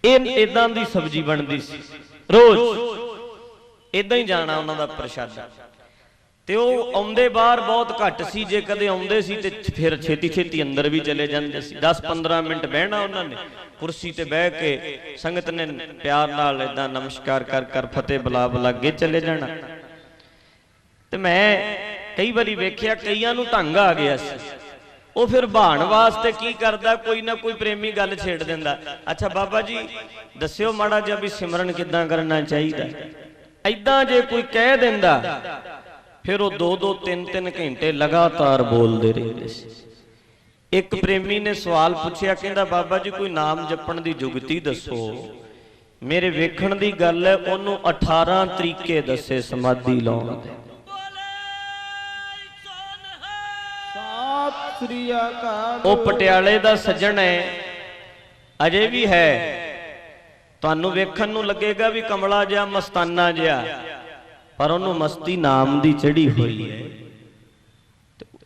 ਇਹ ਇਦਾਂ ਦੀ ਸਬਜ਼ੀ ਬਣਦੀ ਸੀ ਰੋਜ਼, ਇਦਾਂ ਹੀ ਜਾਣਾ ਉਹਨਾਂ ਦਾ ਪ੍ਰਸ਼ਾਦਾ। ਤੇ ਉਹ ਆਉਂਦੇ ਬਾਹਰ ਬਹੁਤ ਘੱਟ ਸੀ, ਜੇ ਕਦੇ ਆਉਂਦੇ ਸੀ ਤੇ ਫਿਰ ਛੇਤੀ ਛੇਤੀ ਅੰਦਰ ਵੀ ਚਲੇ ਜਾਂਦੇ ਸੀ। 10-15 ਮਿੰਟ ਬਹਿਣਾ ਉਹਨਾਂ ਨੇ ਕੁਰਸੀ ਤੇ ਬਹਿ ਕੇ, ਸੰਗਤ ਨੇ ਪਿਆਰ ਨਾਲ ਇਦਾਂ ਨਮਸਕਾਰ ਕਰ ਕਰ ਫਤਿਹ ਬੁਲਾ ਬੁਲਾ ਅੱਗੇ ਚਲੇ ਜਾਣਾ। ਤੇ ਮੈਂ ਕਈ ਵਾਰੀ ਵੇਖਿਆ ਕਈਆਂ ਨੂੰ ਢੰਗ ਆ ਗਿਆ ਸੀ, ਉਹ ਫਿਰ ਬਹਾਨ ਵਾਸਤੇ ਕੀ ਕਰਦਾ, ਕੋਈ ਨਾ ਕੋਈ ਪ੍ਰੇਮੀ ਗੱਲ ਛੇੜ ਦਿੰਦਾ, ਅੱਛਾ ਬਾਬਾ ਜੀ ਦੱਸਿਓ ਮਾੜਾ ਜਿਹਾ ਵੀ ਸਿਮਰਨ ਕਿੱਦਾਂ ਕਰਨਾ ਚਾਹੀਦਾ। ਏਦਾਂ ਜੇ ਕੋਈ ਕਹਿ ਦਿੰਦਾ, ਫਿਰ ਉਹ 2-2 3-3 ਘੰਟੇ ਲਗਾਤਾਰ ਬੋਲਦੇ ਰਹਿੰਦੇ ਸੀ। ਇੱਕ ਪ੍ਰੇਮੀ ਨੇ ਸਵਾਲ ਪੁੱਛਿਆ, ਕਹਿੰਦਾ ਬਾਬਾ ਜੀ ਕੋਈ ਨਾਮ ਜਪਣ ਦੀ ਜੁਗਤੀ ਦੱਸੋ। ਮੇਰੇ ਵੇਖਣ ਦੀ ਗੱਲ ਹੈ, ਉਹਨੂੰ 18 ਤਰੀਕੇ ਦੱਸੇ ਸਮਾਧੀ ਲਾਉਣ ਦੇ। ਸਤਿ ਸ੍ਰੀ ਅਕਾਲ। ਉਹ ਪਟਿਆਲੇ ਦਾ ਸੱਜਣ ਹੈ, ਅਜੇ ਵੀ ਹੈ। ਤੁਹਾਨੂੰ ਵੇਖਣ ਨੂੰ ਲੱਗੇਗਾ ਵੀ ਕਮਲਾ ਜਿਹਾ, ਮਸਤਾਨਾ ਜਿਹਾ, ਪਰ ਉਹਨੂੰ ਮਸਤੀ ਨਾਮ ਦੀ ਚੜੀ ਹੋਈ ਹੈ।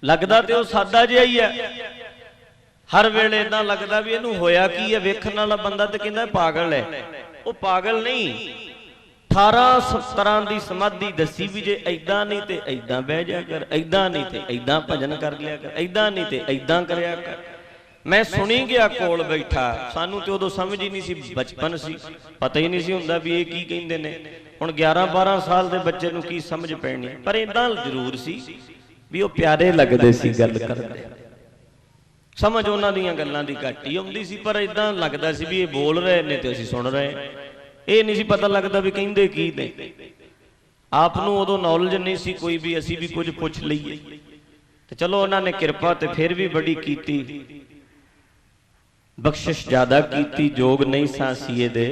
ਲੱਗਦਾ ਤੇ ਉਹ ਸਾਦਾ ਜਿਹਾ ਹੀ ਹੈ, ਹਰ ਵੇਲੇ ਇਦਾਂ ਲੱਗਦਾ ਵੀ ਇਹਨੂੰ ਹੋਇਆ ਕੀ ਹੈ। ਵੇਖਣ ਵਾਲਾ ਬੰਦਾ ਤੇ ਕਹਿੰਦਾ ਪਾਗਲ ਹੈ, ਉਹ ਪਾਗਲ ਨਹੀਂ। 18 ਤਰ੍ਹਾਂ ਦੀ ਸਮਾਧੀ ਦੱਸੀ ਵੀ ਜੇ ਐਦਾਂ ਨਹੀਂ ਤੇ ਐਦਾਂ ਬਹਿ ਜਾ ਕਰ, ਐਦਾਂ ਨਹੀਂ ਤੇ ਐਦਾਂ ਭਜਨ ਕਰ ਲਿਆ ਕਰ, ਐਦਾਂ ਨਹੀਂ ਤੇ ਐਦਾਂ ਕਰਿਆ ਕਰ। ਮੈਂ ਸੁਣੀ ਗਿਆ ਕੋਲ ਬੈਠਾ, ਸਾਨੂੰ ਤੇ ਉਦੋਂ ਸਮਝ ਹੀ ਨਹੀਂ ਸੀ, ਬਚਪਨ ਸੀ, ਪਤਾ ਹੀ ਨਹੀਂ ਸੀ ਹੁੰਦਾ ਵੀ ਇਹ ਕੀ ਕਹਿੰਦੇ ਨੇ। ਹੁਣ 11-12 ਸਾਲ ਦੇ ਬੱਚੇ ਨੂੰ ਕੀ ਸਮਝ ਪੈਣੀ, ਪਰ ਇਦਾਂ ਜ਼ਰੂਰ ਸੀ ਵੀ ਉਹ ਪਿਆਰੇ ਲੱਗਦੇ ਸੀ ਗੱਲ ਕਰਦੇ। ਸਮਝ ਉਹਨਾਂ ਦੀਆਂ ਗੱਲਾਂ ਦੀ ਘੱਟ ਹੀ ਆਉਂਦੀ ਸੀ, ਪਰ ਇਦਾਂ ਲੱਗਦਾ ਸੀ ਵੀ ਇਹ ਬੋਲ ਰਹੇ ਨੇ ਤੇ ਅਸੀਂ ਸੁਣ ਰਹੇ। ਇਹ ਨਹੀਂ ਸੀ ਪਤਾ ਲੱਗਦਾ ਵੀ ਕਹਿੰਦੇ ਕੀ ਨੇ। ਆਪ ਨੂੰ ਉਦੋਂ ਨੌਲੇਜ ਨਹੀਂ ਸੀ ਕੋਈ ਵੀ ਅਸੀਂ ਵੀ ਕੁਝ ਪੁੱਛ ਲਈਏ। ਤੇ ਚਲੋ ਉਹਨਾਂ ਨੇ ਕਿਰਪਾ ਤੇ ਫਿਰ ਵੀ ਬੜੀ ਕੀਤੀ, ਬਖਸ਼ਿਸ਼ ਜ਼ਿਆਦਾ ਕੀਤੀ, ਜੋਗ ਨਹੀਂ ਸਾਂ ਸੀਏ ਦੇ।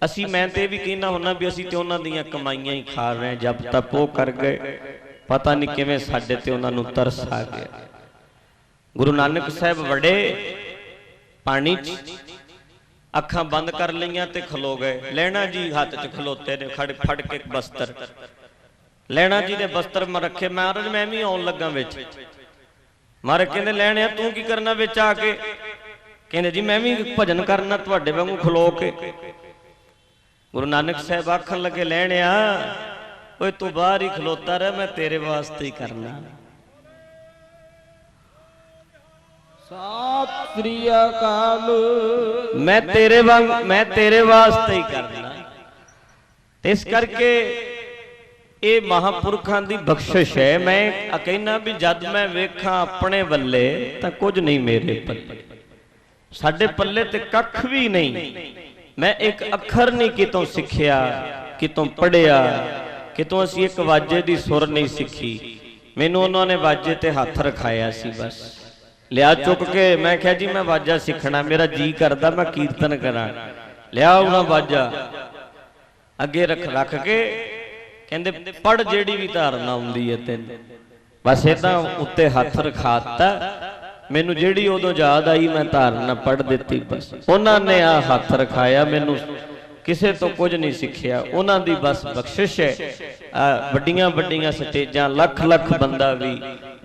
ਅਸੀਂ, ਮੈਂ ਤੇ ਵੀ ਕਹਿੰਦਾ ਹੁੰਦਾ ਵੀ ਅਸੀਂ ਤੇ ਉਹਨਾਂ ਦੀਆਂ ਕਮਾਈਆਂ ਹੀ ਖਾ ਰਹੇ, ਜਬ ਤੱਕ ਉਹ ਕਰ ਗਏ, ਪਤਾ ਨਹੀਂ ਕਿਵੇਂ ਸਾਡੇ ਤੇ ਉਹਨਾਂ ਨੂੰ ਤਰਸ ਆ ਗਿਆ। ਗੁਰੂ ਨਾਨਕ ਸਾਹਿਬ ਵੜੇ ਪਾਣੀ 'ਚ, ਅੱਖਾਂ ਬੰਦ ਕਰ ਲਈਆਂ ਤੇ ਖਲੋ ਗਏ। ਲਹਿਣਾ ਜੀ ਹੱਥ 'ਚ ਖਲੋਤੇ ਨੇ, ਫੜ ਕੇ ਬਸਤਰ। ਲਹਿਣਾ ਜੀ ਨੇ ਬਸਤਰ ਮ ਰੱਖੇ। ਮਹਾਰਾਜ ਮੈਂ ਵੀ ਆਉਣ ਲੱਗਾ ਵਿੱਚ। ਮਹਾਰਾਜ ਕਹਿੰਦੇ ਲੈਣਿਆ ਤੂੰ ਕੀ ਕਰਨਾ ਵਿੱਚ ਆ ਕੇ? ਕਹਿੰਦੇ ਜੀ ਮੈਂ ਵੀ ਭਜਨ ਕਰਨਾ ਤੁਹਾਡੇ ਵਾਂਗੂ ਖਲੋ ਕੇ। ਗੁਰੂ ਨਾਨਕ ਸਾਹਿਬ ਆਖਣ ਲੱਗੇ ਲੈਣਿਆ ਓਏ ਤੂੰ ਬਾਹਰ ਹੀ ਖਲੋਤਾ ਰਹਿ, ਮੈਂ ਤੇਰੇ ਵਾਸਤੇ ਹੀ ਕਰਨਾ। ਸਤਿ ਸ੍ਰੀ ਅਕਾਲ। ਮੈਂ ਤੇਰੇ ਵਾਸਤੇ ਹੀ ਕਰਨਾ। ਇਸ ਕਰਕੇ ਇਹ ਮਹਾਪੁਰਖਾਂ ਦੀ ਬਖਸ਼ਿਸ਼ ਹੈ। ਮੈਂ ਕਹਿੰਦਾ ਵੀ ਜਦ ਮੈਂ ਵੇਖਾਂ ਆਪਣੇ ਵੱਲੇ ਤਾਂ ਕੁਝ ਨਹੀਂ ਮੇਰੇ ਪੱਲੇ। ਸਾਡੇ ਪੱਲੇ ਤੇ ਕੱਖ ਵੀ ਨਹੀਂ। ਮੈਂ ਇੱਕ ਅੱਖਰ ਨਹੀਂ ਕਿਤੋਂ ਸਿੱਖਿਆ, ਕਿਤੋਂ ਪੜ੍ਹਿਆ, ਕਿਤੋਂ ਅਸੀਂ ਇੱਕ ਵਾਜੇ ਦੀ ਸੁਰ ਨਹੀਂ ਸਿੱਖੀ। ਮੈਨੂੰ ਉਹਨਾਂ ਨੇ ਵਾਜੇ ਤੇ ਹੱਥ ਰਖਾਇਆ ਸੀ, ਬਸ ਲਿਆ ਚੁੱਕ ਕੇ। ਮੈਂ ਕਿਹਾ ਜੀ ਮੈਂ ਵਾਜਾ ਸਿੱਖਣਾ, ਮੇਰਾ ਜੀ ਕਰਦਾ ਮੈਂ ਕੀਰਤਨ ਕਰਾਂ। ਲਿਆ ਉਹਨਾਂ ਵਾਜਾ ਅੱਗੇ ਰੱਖ ਕੇ ਕਹਿੰਦੇ ਪੜ ਜਿਹੜੀ ਵੀ ਧਾਰਨਾ ਆਉਂਦੀ ਹੈ ਤੈਨੂੰ। ਬਸ ਏਦਾਂ ਉੱਤੇ ਹੱਥ ਰਖਾਤਾ। ਮੈਨੂੰ ਜਿਹੜੀ ਉਦੋਂ ਯਾਦ ਆਈ ਮੈਂ ਧਾਰਨਾ ਪੜ ਦਿੱਤੀ। ਬਸ ਉਹਨਾਂ ਨੇ ਆ ਹੱਥ ਰਖਾਇਆ, ਮੈਨੂੰ ਕਿਸੇ ਤੋਂ ਕੁਝ ਨਹੀਂ ਸਿੱਖਿਆ। ਉਹਨਾਂ ਦੀ ਬਸ ਬਖਸ਼ਿਸ਼ ਹੈ। ਵੱਡੀਆਂ ਵੱਡੀਆਂ ਸਟੇਜਾਂ, ਲੱਖ ਲੱਖ ਬੰਦਾ ਵੀ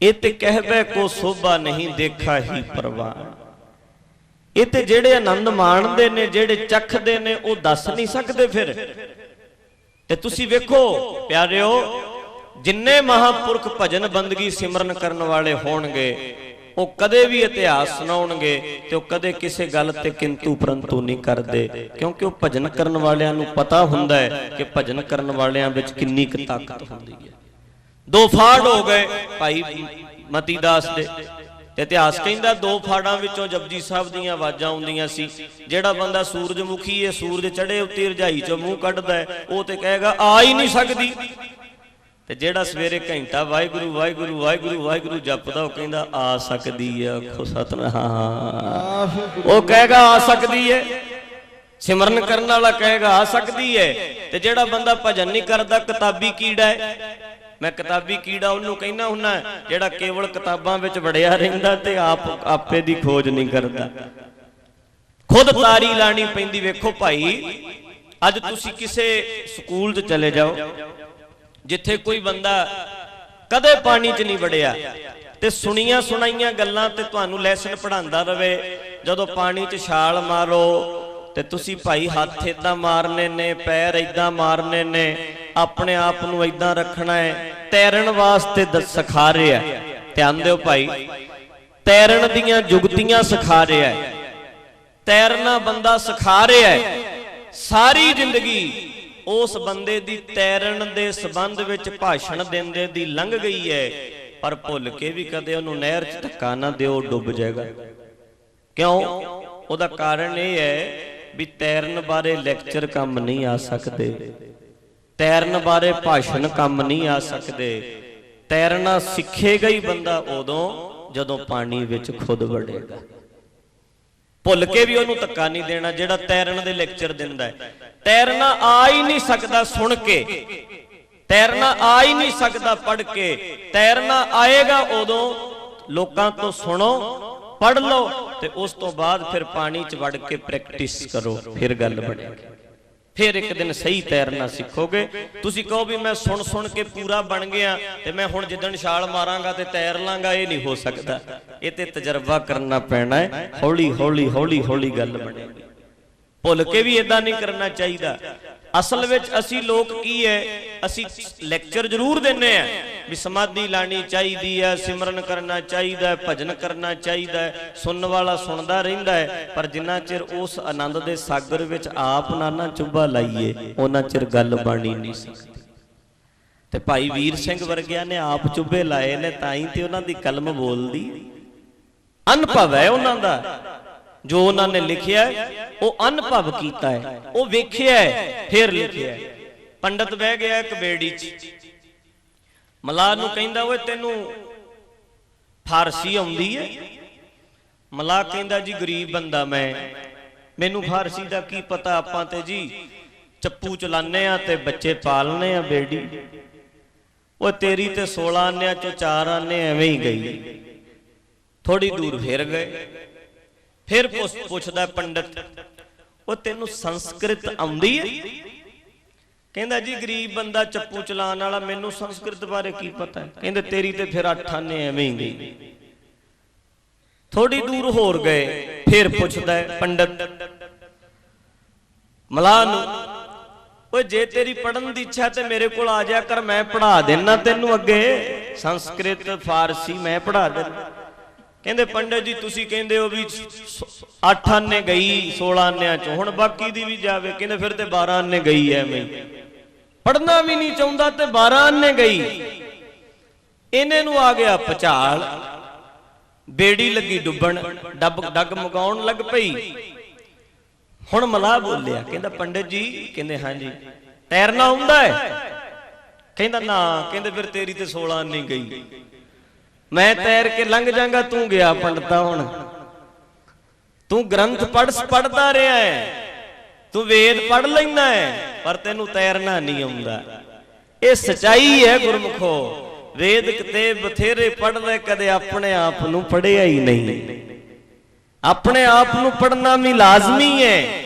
ਇਹ ਤੇ ਕਹਿਬੈ ਕੋ ਸੋਭਾ ਨਹੀਂ ਦੇਖਾ ਹੀ ਪ੍ਰਵਾਨ। ਇਹ ਤੇ ਜਿਹੜੇ ਆਨੰਦ ਮਾਣਦੇ ਨੇ, ਜਿਹੜੇ ਚੱਖਦੇ ਨੇ, ਉਹ ਦੱਸ ਨਹੀਂ ਸਕਦੇ। ਫਿਰ ਤੇ ਤੁਸੀਂ ਵੇਖੋ ਪਿਆਰਿਓ, ਜਿੰਨੇ ਮਹਾਂਪੁਰਖ ਭਜਨ ਬੰਦਗੀ ਸਿਮਰਨ ਕਰਨ ਵਾਲੇ ਹੋਣਗੇ, ਉਹ ਕਦੇ ਵੀ ਇਤਿਹਾਸ ਸੁਣਾਉਣਗੇ ਤੇ ਉਹ ਕਦੇ ਕਿਸੇ ਗੱਲ ਤੇ ਕਿੰਤੂ ਪਰੰਤੂ ਨਹੀਂ ਕਰਦੇ, ਕਿਉਂਕਿ ਉਹ ਭਜਨ ਕਰਨ ਵਾਲਿਆਂ ਨੂੰ ਪਤਾ ਹੁੰਦਾ ਹੈ ਕਿ ਭਜਨ ਕਰਨ ਵਾਲਿਆਂ ਵਿੱਚ ਕਿੰਨੀ ਕੁ ਤਾਕਤ ਹੁੰਦੀ ਹੈ। ਦੋ ਫਾੜ ਹੋ ਗਏ ਭਾਈ ਮਤੀ ਦਾਸ ਦੇ, ਤੇ ਇਤਿਹਾਸ ਕਹਿੰਦਾ ਦੋ ਫਾੜਾਂ ਵਿੱਚੋਂ ਜਪਜੀ ਸਾਹਿਬ ਦੀਆਂ ਆਵਾਜ਼ਾਂ ਆਉਂਦੀਆਂ ਸੀ। ਜਿਹੜਾ ਬੰਦਾ ਸੂਰਜਮੁਖੀ ਹੈ, ਸੂਰਜ ਚੜੇ ਉੱਤੇ ਰਜਾਈ ਚੋਂ ਮੂੰਹ ਕੱਢਦਾ ਹੈ, ਉਹ ਤੇ ਕਹੇਗਾ ਆ ਹੀ ਨਹੀਂ ਸਕਦੀ। ਤੇ ਜਿਹੜਾ ਸਵੇਰੇ ਘੰਟਾ ਵਾਹਿਗੁਰੂ ਵਾਹਿਗੁਰੂ ਵਾਹਿਗੁਰੂ ਵਾਹਿਗੁਰੂ ਜਪਦਾ, ਉਹ ਕਹਿੰਦਾ ਆ ਸਕਦੀ ਹੈ। ਆਖੋ ਸਤਿਨਾਮ। ਉਹ ਕਹੇਗਾ ਆ ਸਕਦੀ ਹੈ। ਸਿਮਰਨ ਕਰਨ ਵਾਲਾ ਕਹੇਗਾ ਆ ਸਕਦੀ ਹੈ। ਤੇ ਜਿਹੜਾ ਬੰਦਾ ਭਜਨ ਨਹੀਂ ਕਰਦਾ, ਕਿਤਾਬੀ ਕੀੜਾ ਹੈ। ਮੈਂ ਕਿਤਾਬੀ ਕੀੜਾ ਉਹਨੂੰ ਕਹਿੰਦਾ ਹੁੰਨਾ ਜਿਹੜਾ ਕੇਵਲ ਕਿਤਾਬਾਂ ਵਿੱਚ ਵੜਿਆ ਰਹਿੰਦਾ ਤੇ ਆਪੇ ਦੀ ਖੋਜ ਨਹੀਂ ਕਰਦਾ। ਖੁਦ ਤਾਰੀ ਲਾਣੀ ਪੈਂਦੀ। ਵੇਖੋ ਭਾਈ, ਅੱਜ ਤੁਸੀਂ ਕਿਸੇ ਸਕੂਲ 'ਚ ਚਲੇ ਜਾਓ ਜਿੱਥੇ ਕੋਈ ਬੰਦਾ ਕਦੇ ਪਾਣੀ 'ਚ ਨਹੀਂ ਵੜਿਆ, ਤੇ ਸੁਣੀਆਂ ਸੁਣਾਈਆਂ ਗੱਲਾਂ ਤੇ ਤੁਹਾਨੂੰ ਲੈਸਨ ਪੜ੍ਹਾਉਂਦਾ ਰਵੇ। ਜਦੋਂ ਪਾਣੀ 'ਚ ਛਾਲ ਮਾਰੋ ਤੇ ਤੁਸੀਂ ਭਾਈ ਹੱਥ ਏਦਾਂ ਮਾਰਨੇ ਨੇ, ਪੈਰ ਏਦਾਂ ਮਾਰਨੇ ਨੇ, ਆਪਣੇ ਆਪ ਨੂੰ ਏਦਾਂ ਰੱਖਣਾ ਹੈ। ਤੈਰਨ ਵਾਸਤੇ ਸਿਖਾ ਰਿਹਾ। ਧਿਆਨ ਦਿਓ ਭਾਈ, ਤੈਰਨ ਦੀਆਂ ਜੁਗਤੀਆਂ ਸਿਖਾ ਰਿਹਾ ਹੈ। ਤੈਰਨਾ ਬੰਦਾ ਸਿਖਾ ਰਿਹਾ ਹੈ। ਸਾਰੀ ਜ਼ਿੰਦਗੀ ਉਸ ਬੰਦੇ ਦੀ ਤੈਰਨ ਦੇ ਸੰਬੰਧ ਵਿੱਚ ਭਾਸ਼ਣ ਦਿੰਦੇ ਦੀ ਲੰਘ ਗਈ ਹੈ, ਪਰ ਭੁੱਲ ਕੇ ਵੀ ਕਦੇ ਉਹਨੂੰ ਨਹਿਰ 'ਚ ਧੱਕਾ ਨਾ ਦਿਓ, ਡੁੱਬ ਜਾਏਗਾ। ਕਿਉਂ? ਉਹਦਾ ਕਾਰਨ ਇਹ ਹੈ ਵੀ ਤੈਰਨ ਬਾਰੇ ਲੈਕਚਰ ਕੰਮ ਨਹੀਂ ਆ ਸਕਦੇ, ਤੈਰਨ ਬਾਰੇ ਭਾਸ਼ਣ ਕੰਮ ਨਹੀਂ ਆ ਸਕਦੇ। ਤੈਰਨਾ ਸਿੱਖੇਗਾ ਹੀ ਬੰਦਾ ਉਦੋਂ ਜਦੋਂ ਪਾਣੀ ਵਿੱਚ ਖੁਦ ਵੜੇਗਾ। ਭੁੱਲ ਕੇ ਵੀ ਉਹਨੂੰ ਧੱਕਾ ਨਹੀਂ ਦੇਣਾ ਜਿਹੜਾ ਤੈਰਨ ਦੇ ਲੈਕਚਰ ਦਿੰਦਾ ਹੈ। ਤੈਰਨਾ ਆ ਹੀ ਨਹੀਂ ਸਕਦਾ ਸੁਣ ਕੇ, ਤੈਰਨਾ ਆ ਹੀ ਨਹੀਂ ਸਕਦਾ ਪੜ੍ਹ ਕੇ। ਤੈਰਨਾ ਆਏਗਾ ਉਦੋਂ ਲੋਕਾਂ ਤੋਂ ਸੁਣੋ, ਪੜ੍ਹ ਲਓ, ਤੇ ਉਸ ਤੋਂ ਬਾਅਦ ਫਿਰ ਪਾਣੀ 'ਚ ਵੜ ਕੇ ਪ੍ਰੈਕਟਿਸ ਕਰੋ, ਫਿਰ ਗੱਲ ਬਣੇਗੀ। ਫਿਰ ਇੱਕ ਦਿਨ ਸਹੀ ਤੈਰਨਾ ਸਿੱਖੋਗੇ। ਤੁਸੀਂ ਕਹੋ ਵੀ ਮੈਂ ਸੁਣ ਸੁਣ ਕੇ ਪੂਰਾ ਬਣ ਗਿਆ ਤੇ ਮੈਂ ਹੁਣ ਜਿੱਦਣ ਛਾਲ ਮਾਰਾਂਗਾ ਤੇ ਤੈਰ ਲਾਂਗਾ, ਇਹ ਨਹੀਂ ਹੋ ਸਕਦਾ। ਇਹ ਤੇ ਤਜਰਬਾ ਕਰਨਾ ਪੈਣਾ ਹੈ। ਹੌਲੀ ਹੌਲੀ ਹੌਲੀ ਹੌਲੀ ਗੱਲ ਬਣੇਗੀ। ਭੁੱਲ ਕੇ ਵੀ ਇਦਾਂ ਨਹੀਂ ਕਰਨਾ ਚਾਹੀਦਾ। ਅਸਲ ਵਿੱਚ ਅਸੀਂ ਲੋਕ ਕੀ ਹੈ, ਅਸੀਂ ਲੈਕਚਰ ਜ਼ਰੂਰ ਦਿੰਨੇ ਆ ਵੀ ਸਮਾਧੀ ਲਾਣੀ ਚਾਹੀਦੀ ਹੈ, ਸਿਮਰਨ ਕਰਨਾ ਚਾਹੀਦਾ ਹੈ, ਭਜਨ ਕਰਨਾ ਚਾਹੀਦਾ ਹੈ। ਸੁਣਨ ਵਾਲਾ ਸੁਣਦਾ ਰਹਿੰਦਾ ਹੈ, ਪਰ ਜਿੰਨਾ ਚਿਰ ਉਸ ਆਨੰਦ ਦੇ ਸਾਗਰ ਵਿੱਚ ਆਪ ਨਾ ਚੁੱਭਾ ਲਾਈਏ, ਉਹਨਾਂ ਚਿਰ ਗੱਲ ਬਾਣੀ ਨਹੀਂ ਸਕਦੀ। ਤੇ ਭਾਈ ਵੀਰ ਸਿੰਘ ਵਰਗਿਆਂ ਨੇ ਆਪ ਚੁੱਭੇ ਲਾਏ ਨੇ, ਤਾਂ ਹੀ ਤੇ ਉਹਨਾਂ ਦੀ ਕਲਮ ਬੋਲਦੀ। ਅਨੁਭਵ ਹੈ ਉਹਨਾਂ ਦਾ, ਜੋ ਉਹਨਾਂ ਨੇ ਲਿਖਿਆ ਉਹ ਅਨੁਭਵ ਕੀਤਾ ਹੈ, ਉਹ ਵੇਖਿਆ ਹੈ, ਫਿਰ ਲਿਖਿਆ। ਪੰਡਤ ਬਹਿ ਗਿਆ ਇੱਕ ਬੇੜੀ 'ਚ, ਮਲਾਹ ਨੂੰ ਕਹਿੰਦਾ ਓਏ ਤੈਨੂੰ ਫਾਰਸੀ ਆਉਂਦੀ ਹੈ? ਮਲਾਹ ਕਹਿੰਦਾ ਜੀ ਗਰੀਬ ਬੰਦਾ ਮੈਨੂੰ ਫਾਰਸੀ ਦਾ ਕੀ ਪਤਾ, ਆਪਾਂ ਤੇ ਜੀ ਚੱਪੂ ਚਲਾਨੇ ਆ ਤੇ ਬੱਚੇ ਪਾਲਨੇ ਆ ਬੇੜੀ। ਉਹ ਤੇਰੀ ਤੇ 16 ਆਨਿਆਂ ਚੋਂ 4 ਆਨੇ ਐਵੇਂ ਹੀ ਗਈ। ਥੋੜੀ ਦੂਰ ਫਿਰ ਗਏ, ਫਿਰ ਪੁੱਛਦਾ ਪੰਡਤ, ਉਹ ਤੈਨੂੰ ਸੰਸਕ੍ਰਿਤ ਆਉਂਦੀ ਹੈ? ਕਹਿੰਦਾ ਜੀ ਗਰੀਬ ਬੰਦਾ ਚੱਪੂ ਚਲਾਉਣ ਵਾਲਾ, ਮੈਨੂੰ ਸੰਸਕ੍ਰਿਤ ਬਾਰੇ ਕੀ ਪਤਾ। ਕਹਿੰਦੇ ਤੇਰੀ ਤੇ ਫਿਰ 8 ਆਨੇ ਐਵੇਂ ਹੀ ਗਈ। ਥੋੜੀ ਦੂਰ ਹੋਰ ਗਏ, ਫਿਰ ਪੁੱਛਦਾ ਪੰਡਤ ਮਲਾਹ ਨੂੰ, ਓਏ ਜੇ ਤੇਰੀ ਪੜਨ ਦੀ ਇੱਛਾ ਤੇ ਮੇਰੇ ਕੋਲ ਆ ਜਾ ਕਰ, ਮੈਂ ਪੜ੍ਹਾ ਦੇਣਾ ਤੈਨੂੰ ਅੱਗੇ ਸੰਸਕ੍ਰਿਤ ਫਾਰਸੀ ਮੈਂ ਪੜ੍ਹਾ ਦੇਣਾ। ਕਹਿੰਦੇ ਪੰਡਤ ਜੀ ਤੁਸੀਂ ਕਹਿੰਦੇ ਹੋ ਵੀ 8 ਆਨੇ ਗਈ 16 ਆਨਿਆਂ ਚੋਂ, ਹੁਣ ਬਾਕੀ ਦੀ ਵੀ ਜਾਵੇ। ਕਹਿੰਦੇ ਫਿਰ ਤੇ 12 ਆਨੇ ਗਈ ਐਵੇਂ, ਪੜਨਾ ਵੀ ਨਹੀਂ ਚਾਹੁੰਦਾ ਤੇ 12 ਆਨੇ ਗਈ। ਇਹਨੇ ਨੂੰ ਆ ਗਿਆ ਭੁਚਾਲ, ਬੇੜੀ ਲੱਗੀ ਡੁੱਬਣ, ਡੱਗ ਮਗਾਉਣ ਲੱਗ ਪਈ। ਹੁਣ ਮਲਾਹ ਬੋਲਿਆ, ਕਹਿੰਦਾ ਪੰਡਤ ਜੀ, ਕਹਿੰਦੇ ਹਾਂਜੀ, ਤੈਰਨਾ ਆਉਂਦਾ ਹੈ? ਕਹਿੰਦਾ ਨਾ। ਕਹਿੰਦੇ ਫਿਰ ਤੇਰੀ ਤੇ 16 ਆਨੇ ਗਈ, ਮੈਂ ਤੈਰ ਕੇ ਲੰਘ ਜਾਗਾ, ਤੂੰ ਗਿਆ ਪੰਡਤਾ। ਹੁਣ ਤੂੰ ਗ੍ਰੰਥ ਪੜ੍ਹਦਾ ਰਿਹਾ ਹੈ, ਤੂੰ ਵੇਦ ਪੜ੍ਹ ਲੈਂਦਾ ਹੈ, ਪਰ ਤੈਨੂੰ ਤੈਰਨਾ ਨਹੀਂ ਆਉਂਦਾ। ਇਹ ਸਚਾਈ ਹੈ ਗੁਰਮੁਖੋ। ਵੇਦ ਕਿਤੇ ਬਥੇਰੇ ਪੜ੍ਹ ਲੈ, ਕਦੇ ਆਪਣੇ ਆਪ ਨੂੰ ਪੜ੍ਹਿਆ ਹੀ ਨਹੀਂ। ਆਪਣੇ ਆਪ ਨੂੰ ਪੜ੍ਹਨਾ ਵੀ ਲਾਜ਼ਮੀ ਹੈ।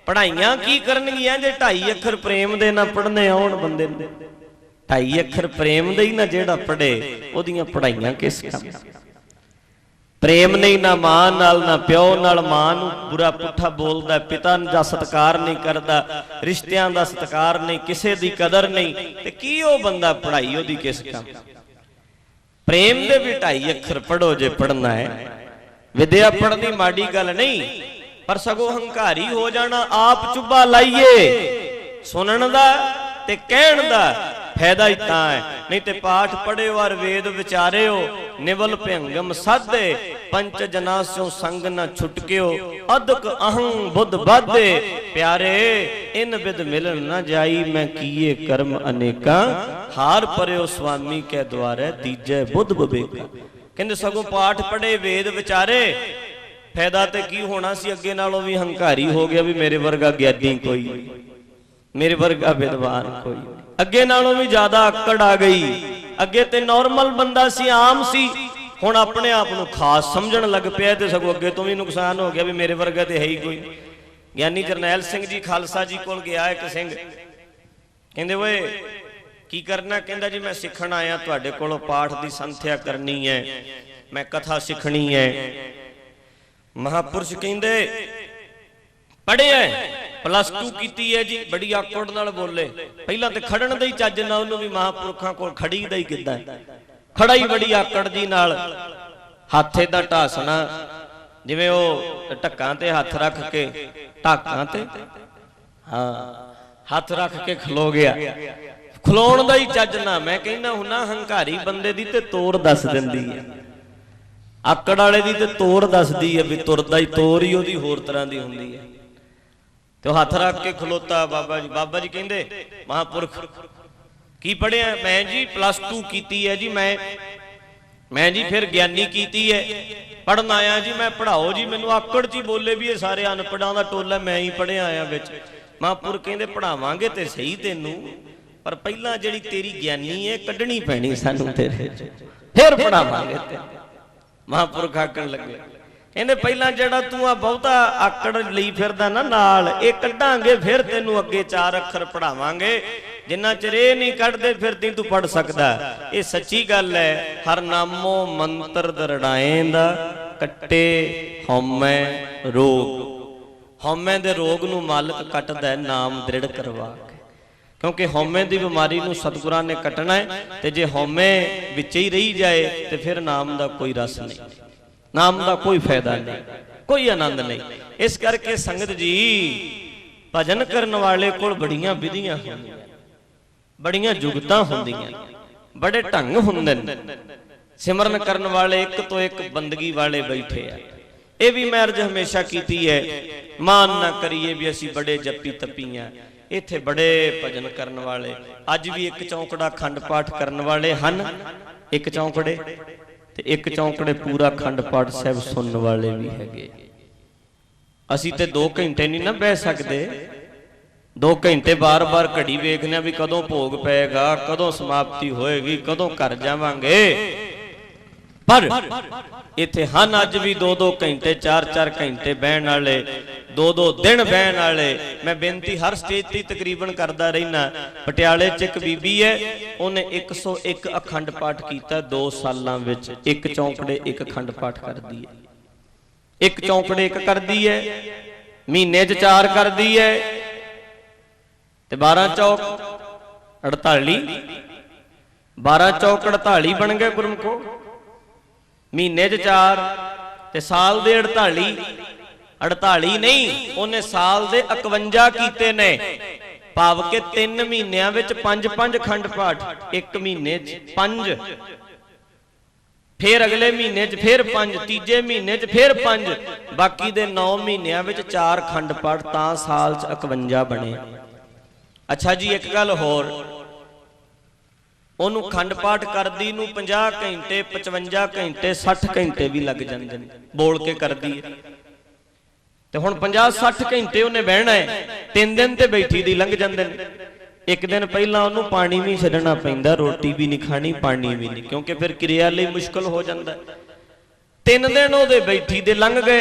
ਪੜ੍ਹਾਈਆਂ ਕੀ ਕਰਨਗੀਆਂ ਜੇ 2.5 ਅੱਖਰ ਪ੍ਰੇਮ ਦੇ ਨਾ ਪੜ੍ਹਨੇ ਆਉਣ ਬੰਦੇ ਨੂੰ? ਢਾਈ ਅੱਖਰ ਪ੍ਰੇਮ ਦੇ ਹੀ ਨਾ ਜਿਹੜਾ ਪੜ੍ਹੇ ਉਹਦੀਆਂ ਪੜ੍ਹਾਈਆਂ ਕਿਸ ਕੰਮ। ਪ੍ਰੇਮ ਨਹੀਂ ਨਾ ਮਾਂ ਨਾਲ ਨਾ ਪਿਓ ਨਾਲ, ਮਾਂ ਨੂੰ ਬੁਰਾ ਪੁੱਠਾ ਬੋਲਦਾ, ਪਿਤਾ ਦਾ ਸਤਿਕਾਰ ਨਹੀਂ ਕਰਦਾ, ਰਿਸ਼ਤਿਆਂ ਦਾ ਸਤਿਕਾਰ ਨਹੀਂ, ਕਿਸੇ ਦੀ ਕਦਰ ਨਹੀਂ, ਤੇ ਕੀ ਉਹ ਬੰਦਾ ਪੜ੍ਹਾਈ ਉਹਦੀ ਕਿਸ ਕੰਮ। ਪ੍ਰੇਮ ਦੇ ਵੀ ਢਾਈ ਅੱਖਰ ਪੜ੍ਹੋ ਜੇ ਪੜ੍ਹਨਾ ਹੈ। ਵਿਦਿਆ ਪੜ੍ਹਨੀ ਮਾੜੀ ਗੱਲ ਨਹੀਂ, ਪਰ ਸਗੋਂ ਹੰਕਾਰੀ ਹੋ ਜਾਣਾ, ਆਪ ਚੁੱਭਾ ਲਾਈਏ। ਸੁਣਨ ਦਾ ਤੇ ਕਹਿਣ ਦਾ ਫਾਇਦਾ ਹੀ ਤਾਂ ਹੈ। ਨਹੀਂ ਤੇ ਪਾਠ ਪੜ੍ਹਿਓ ਔਰ ਵੇਦ ਵਿਚਾਰਿਓ, ਨਿਵਲ ਭੰਗਮ ਸਾਧੇ, ਪੰਚ ਜਨਾ ਸਿਓ ਸੰਗ ਨਾ ਛੁਟਕਿਓ, ਅਦਕ ਅਹੰ ਬੁੱਧ ਬਾਧੇ, ਪਿਆਰੇ ਇਨ ਬਿਦ ਮਿਲਨ ਨਾ ਜਾਈ, ਮੈਂ ਕੀਏ ਕਰਮ ਅਨੇਕਾਂ, ਹਾਰ ਪਰਿਓ ਸੁਆਮੀ ਕੈ ਦੁਆਰੇ, ਦੀਜੈ ਬੁੱਧ ਵਿਵੇਕਾ। ਕਹਿੰਦੇ ਸਗੋਂ ਪਾਠ ਪੜ੍ਹੇ ਵੇਦ ਵਿਚਾਰੇ, ਫਾਇਦਾ ਤੇ ਕੀ ਹੋਣਾ ਸੀ, ਅੱਗੇ ਨਾਲੋਂ ਵੀ ਹੰਕਾਰੀ ਹੋ ਗਿਆ ਵੀ ਮੇਰੇ ਵਰਗਾ ਗਿਆਨੀ ਕੋਈ ਨਹੀਂ, ਮੇਰੇ ਵਰਗਾ ਵਿਦਵਾਨ ਕੋਈ ਨਹੀਂ। ਅੱਗੇ ਨਾਲੋਂ ਵੀ ਜ਼ਿਆਦਾ ਅਕੜ ਆ ਗਈ। ਅੱਗੇ ਤੇ ਨਾਰਮਲ ਬੰਦਾ ਸੀ, ਆਮ ਸੀ, ਹੁਣ ਆਪਣੇ ਆਪ ਨੂੰ ਖਾਸ ਸਮਝਣ ਲੱਗ ਪਿਆ, ਤੇ ਸਗੋਂ ਅੱਗੇ ਤੋਂ ਵੀ ਨੁਕਸਾਨ ਹੋ ਗਿਆ ਵੀ ਮੇਰੇ ਵਰਗਾ ਤੇ ਹੈ ਹੀ ਕੋਈ। ਗਿਆਨੀ ਜਰਨੈਲ ਸਿੰਘ ਜੀ ਖਾਲਸਾ ਜੀ ਕੋਲ ਗਿਆ ਇੱਕ ਸਿੰਘ, ਕਹਿੰਦੇ ਓਏ ਕੀ ਕਰਨਾ? ਕਹਿੰਦਾ ਜੀ ਮੈਂ ਸਿੱਖਣ ਆਇਆ ਤੁਹਾਡੇ ਕੋਲੋਂ, ਪਾਠ ਦੀ ਸੰਥਿਆ ਕਰਨੀ ਹੈ, ਮੈਂ ਕਥਾ ਸਿੱਖਣੀ ਹੈ। ਮਹਾਪੁਰਸ਼ ਕਹਿੰਦੇ ਪੜ੍ਹਿਆ +2 ਕੀਤੀ ਹੈ ਜੀ, ਬੜੀ ਆਕੜ ਨਾਲ ਬੋਲੇ। ਪਹਿਲਾਂ ਤੇ ਖੜਨ ਦਾ ਹੀ ਚੱਜ ਨਾ ਉਹਨੂੰ ਵੀ ਮਹਾਪੁਰਖਾਂ ਕੋਲ ਖੜੀ ਦਾ ਹੀ ਕਿੱਦਾਂ, ਖੜਾ ਹੀ ਬੜੀ ਆਕੜ ਜੀ ਨਾਲ, ਹੱਥੇ ਦਾ ਢਾਸਣਾ, ਜਿਵੇਂ ਉਹ ਢੱਕਾਂ ਤੇ ਹੱਥ ਰੱਖ ਕੇ, ਢਾਕਾਂ ਤੇ ਹਾਂ ਹੱਥ ਰੱਖ ਕੇ ਖਲੋ ਗਿਆ, ਖਲੋਣ ਦਾ ਹੀ ਚੱਜ ਨਾ। ਮੈਂ ਕਹਿੰਦਾ ਹੁੰਨਾ ਹੰਕਾਰੀ ਬੰਦੇ ਦੀ ਤੇ ਤੋਰ ਦੱਸ ਦਿੰਦੀ ਹੈ, ਆਕੜ ਵਾਲੇ ਦੀ ਤੇ ਤੋਰ ਦੱਸਦੀ ਹੈ ਵੀ ਤੁਰਦਾ ਹੀ ਤੋਰ ਹੀ ਉਹਦੀ ਹੋਰ ਤਰ੍ਹਾਂ ਦੀ ਹੁੰਦੀ ਹੈ। ਤੇ ਉਹ ਹੱਥ ਰੱਖ ਕੇ ਖਲੋਤਾ ਬਾਬਾ ਜੀ। ਬਾਬਾ ਜੀ ਕਹਿੰਦੇ ਮਹਾਂਪੁਰਖ ਕੀ ਪੜ੍ਹਿਆ? ਮੈਂ ਜੀ +2 ਕੀਤੀ ਹੈ ਜੀ, ਮੈਂ ਜੀ ਫਿਰ ਗਿਆਨੀ ਕੀਤੀ ਹੈ, ਪੜ੍ਹਨ ਆਇਆ ਜੀ ਮੈਂ, ਪੜ੍ਹਾਓ ਜੀ ਮੈਨੂੰ। ਆਕੜ ਚ ਹੀ ਬੋਲੇ ਵੀ ਇਹ ਸਾਰੇ ਅਨਪੜਾਂ ਦਾ ਟੋਲਾ, ਮੈਂ ਹੀ ਪੜ੍ਹਿਆ ਆਇਆ ਵਿੱਚ। ਮਹਾਂਪੁਰਖ ਕਹਿੰਦੇ ਪੜ੍ਹਾਵਾਂਗੇ ਤੇ ਸਹੀ ਤੈਨੂੰ, ਪਰ ਪਹਿਲਾਂ ਜਿਹੜੀ ਤੇਰੀ ਗਿਆਨੀ ਹੈ ਕੱਢਣੀ ਪੈਣੀ ਸਾਨੂੰ ਤੇਰੇ ਚ, ਫਿਰ ਪੜ੍ਹਾਵਾਂਗੇ ਤੇ। ਮਹਾਂਪੁਰਖ ਆਖਣ ਲੱਗੇ, ਕਹਿੰਦੇ ਪਹਿਲਾਂ ਜਿਹੜਾ ਤੂੰ ਆ ਬਹੁਤਾ ਆਕੜ ਲਈ ਫਿਰਦਾ ਨਾ ਨਾਲ, ਇਹ ਕੱਢਾਂਗੇ ਫਿਰ ਤੈਨੂੰ ਅੱਗੇ 4 ਅੱਖਰ ਪੜ੍ਹਾਵਾਂਗੇ। ਜਿੰਨਾ ਚਿਰ ਇਹ ਨਹੀਂ ਕੱਢਦੇ ਫਿਰ ਤੀ ਤੂੰ ਪੜ੍ਹ ਸਕਦਾ। ਇਹ ਸੱਚੀ ਗੱਲ ਹੈ। ਹਰ ਨਾਮੋ ਮੰਤਰ ਦਰੜਾਏ ਦਾ, ਕੱਟੇ ਹਉਮੈ ਰੋਗ। ਹਉਮੈ ਦੇ ਰੋਗ ਨੂੰ ਮਾਲਕ ਕੱਟਦਾ ਨਾਮ ਦ੍ਰਿੜ ਕਰਵਾ ਕੇ, ਕਿਉਂਕਿ ਹਉਮੈ ਦੀ ਬਿਮਾਰੀ ਨੂੰ ਸਤਿਗੁਰਾਂ ਨੇ ਕੱਟਣਾ ਹੈ। ਤੇ ਜੇ ਹਉਮੈ ਵਿੱਚ ਹੀ ਰਹੀ ਜਾਏ ਤੇ ਫਿਰ ਨਾਮ ਦਾ ਕੋਈ ਰਸ ਨਹੀਂ, ਨਾਮ ਦਾ ਕੋਈ ਫਾਇਦਾ ਨਹੀਂ, ਕੋਈ ਆਨੰਦ ਨਹੀਂ। ਇਸ ਕਰਕੇ ਸੰਗਤ ਜੀ, ਭਜਨ ਕਰਨ ਵਾਲੇ ਕੋਲ ਬੜੀਆਂ ਵਿਧੀਆਂ ਹੁੰਦੀਆਂ, ਬੜੀਆਂ ਜੁਗਤਾਂ ਹੁੰਦੀਆਂ, ਬੜੇ ਢੰਗ ਹੁੰਦੇ ਨੇ। ਸਿਮਰਨ ਕਰਨ ਵਾਲੇ ਇੱਕ ਤੋਂ ਇੱਕ ਬੰਦਗੀ ਵਾਲੇ ਬੈਠੇ ਆ। ਇਹ ਵੀ ਮੈਂ ਅਰਜ਼ ਹਮੇਸ਼ਾ ਕੀਤੀ ਹੈ, ਮਾਨ ਨਾ ਕਰੀਏ ਵੀ ਅਸੀਂ ਬੜੇ ਜੱਪੀ ਤੱਪੀਆਂ। ਇੱਥੇ ਬੜੇ ਭਜਨ ਕਰਨ ਵਾਲੇ, ਅੱਜ ਵੀ ਇੱਕ ਚੌਂਕੜਾ ਅਖੰਡ ਪਾਠ ਕਰਨ ਵਾਲੇ ਹਨ, ਇੱਕ ਚੌਂਕੜੇ, ਤੇ ਇੱਕ ਚੌਂਕੜੇ ਪੂਰਾ ਅਖੰਡ ਪਾਠ ਸਾਹਿਬ ਸੁਣਨ ਵਾਲੇ ਵੀ ਹੈਗੇ। ਅਸੀਂ ਤੇ 2 ਘੰਟੇ ਨਹੀਂ ਨਾ ਬਹਿ ਸਕਦੇ, 2 ਘੰਟੇ ਬਾਰ-ਬਾਰ ਘੜੀ ਵੇਖਦੇ ਆ ਵੀ ਕਦੋਂ ਭੋਗ ਪਏਗਾ, ਕਦੋਂ ਸਮਾਪਤੀ ਹੋਏਗੀ, ਕਦੋਂ ਘਰ ਜਾਵਾਂਗੇ। ਪਰ ਇੱਥੇ ਹਨ ਅੱਜ ਵੀ 2-2 ਘੰਟੇ 4-4 ਘੰਟੇ ਬਹਿਣ ਵਾਲੇ, 2-2 ਦਿਨ ਬਹਿਣ ਵਾਲੇ। ਮੈਂ ਬੇਨਤੀ ਹਰ ਸਟੇਜ ਤੇ ਤਕਰੀਬਨ ਕਰਦਾ ਰਹਿਣਾ। ਪਟਿਆਲੇ 'ਚ ਇੱਕ ਬੀਬੀ ਹੈ, ਉਹਨੇ 101 ਅਖੰਡ ਪਾਠ ਕੀਤਾ 2 ਸਾਲਾਂ ਵਿੱਚ। ਇੱਕ ਚੌਂਕੜੇ ਇੱਕ ਅਖੰਡ ਪਾਠ ਕਰਦੀ ਹੈ, ਇੱਕ ਚੌਂਕੜੇ ਇੱਕ ਕਰਦੀ ਹੈ, ਮਹੀਨੇ 'ਚ 4 ਕਰਦੀ ਹੈ, ਤੇ 12 ਚੌਕ 48, 12 ਚੌਕ 48 ਬਣ ਗਏ ਗੁਰਮੁਖੋ। ਮਹੀਨੇ 'ਚ 4 ਤੇ ਸਾਲ ਦੇ 48, 48 ਨਹੀਂ, ਉਹਨੇ ਸਾਲ ਦੇ 51 ਕੀਤੇ ਨੇ। ਭਾਵ ਕਿ 3 ਮਹੀਨਿਆਂ ਵਿੱਚ 5-5 ਅਖੰਡ ਪਾਠ, 1 ਮਹੀਨੇ 'ਚ 5, ਫਿਰ ਅਗਲੇ ਮਹੀਨੇ 'ਚ ਫਿਰ 5, ਤੀਜੇ ਮਹੀਨੇ 'ਚ ਫਿਰ 5, ਬਾਕੀ ਦੇ 9 ਮਹੀਨਿਆਂ ਵਿੱਚ 4 ਅਖੰਡ ਪਾਠ, ਤਾਂ ਸਾਲ 'ਚ 51 ਬਣੇ। ਅੱਛਾ ਜੀ, ਇੱਕ ਗੱਲ ਹੋਰ, ਉਹਨੂੰ ਅਖੰਡ ਪਾਠ ਕਰਦੀ ਨੂੰ 50 ਘੰਟੇ, 55 ਘੰਟੇ, 60 ਘੰਟੇ ਵੀ ਲੱਗ ਜਾਂਦੇ ਨੇ, ਬੋਲ ਕੇ ਕਰਦੀ ਹੈ। ਤੇ ਹੁਣ 50-60 ਘੰਟੇ ਉਹਨੇ ਬਹਿਣਾ ਹੈ, 3 ਦਿਨ ਤੇ ਬੈਠੀ ਦੀ ਲੰਘ ਜਾਂਦੇ ਨੇ। ਇੱਕ ਦਿਨ ਪਹਿਲਾਂ ਉਹਨੂੰ ਪਾਣੀ ਵੀ ਛੱਡਣਾ ਪੈਂਦਾ, ਰੋਟੀ ਵੀ ਨਹੀਂ ਖਾਣੀ, ਪਾਣੀ ਵੀ ਨਹੀਂ, ਕਿਉਂਕਿ ਫਿਰ ਕਿਰਿਆ ਲਈ ਮੁਸ਼ਕਲ ਹੋ ਜਾਂਦਾ। 3 ਦਿਨ ਉਹਦੇ ਬੈਠੀ ਦੇ ਲੰਘ ਗਏ।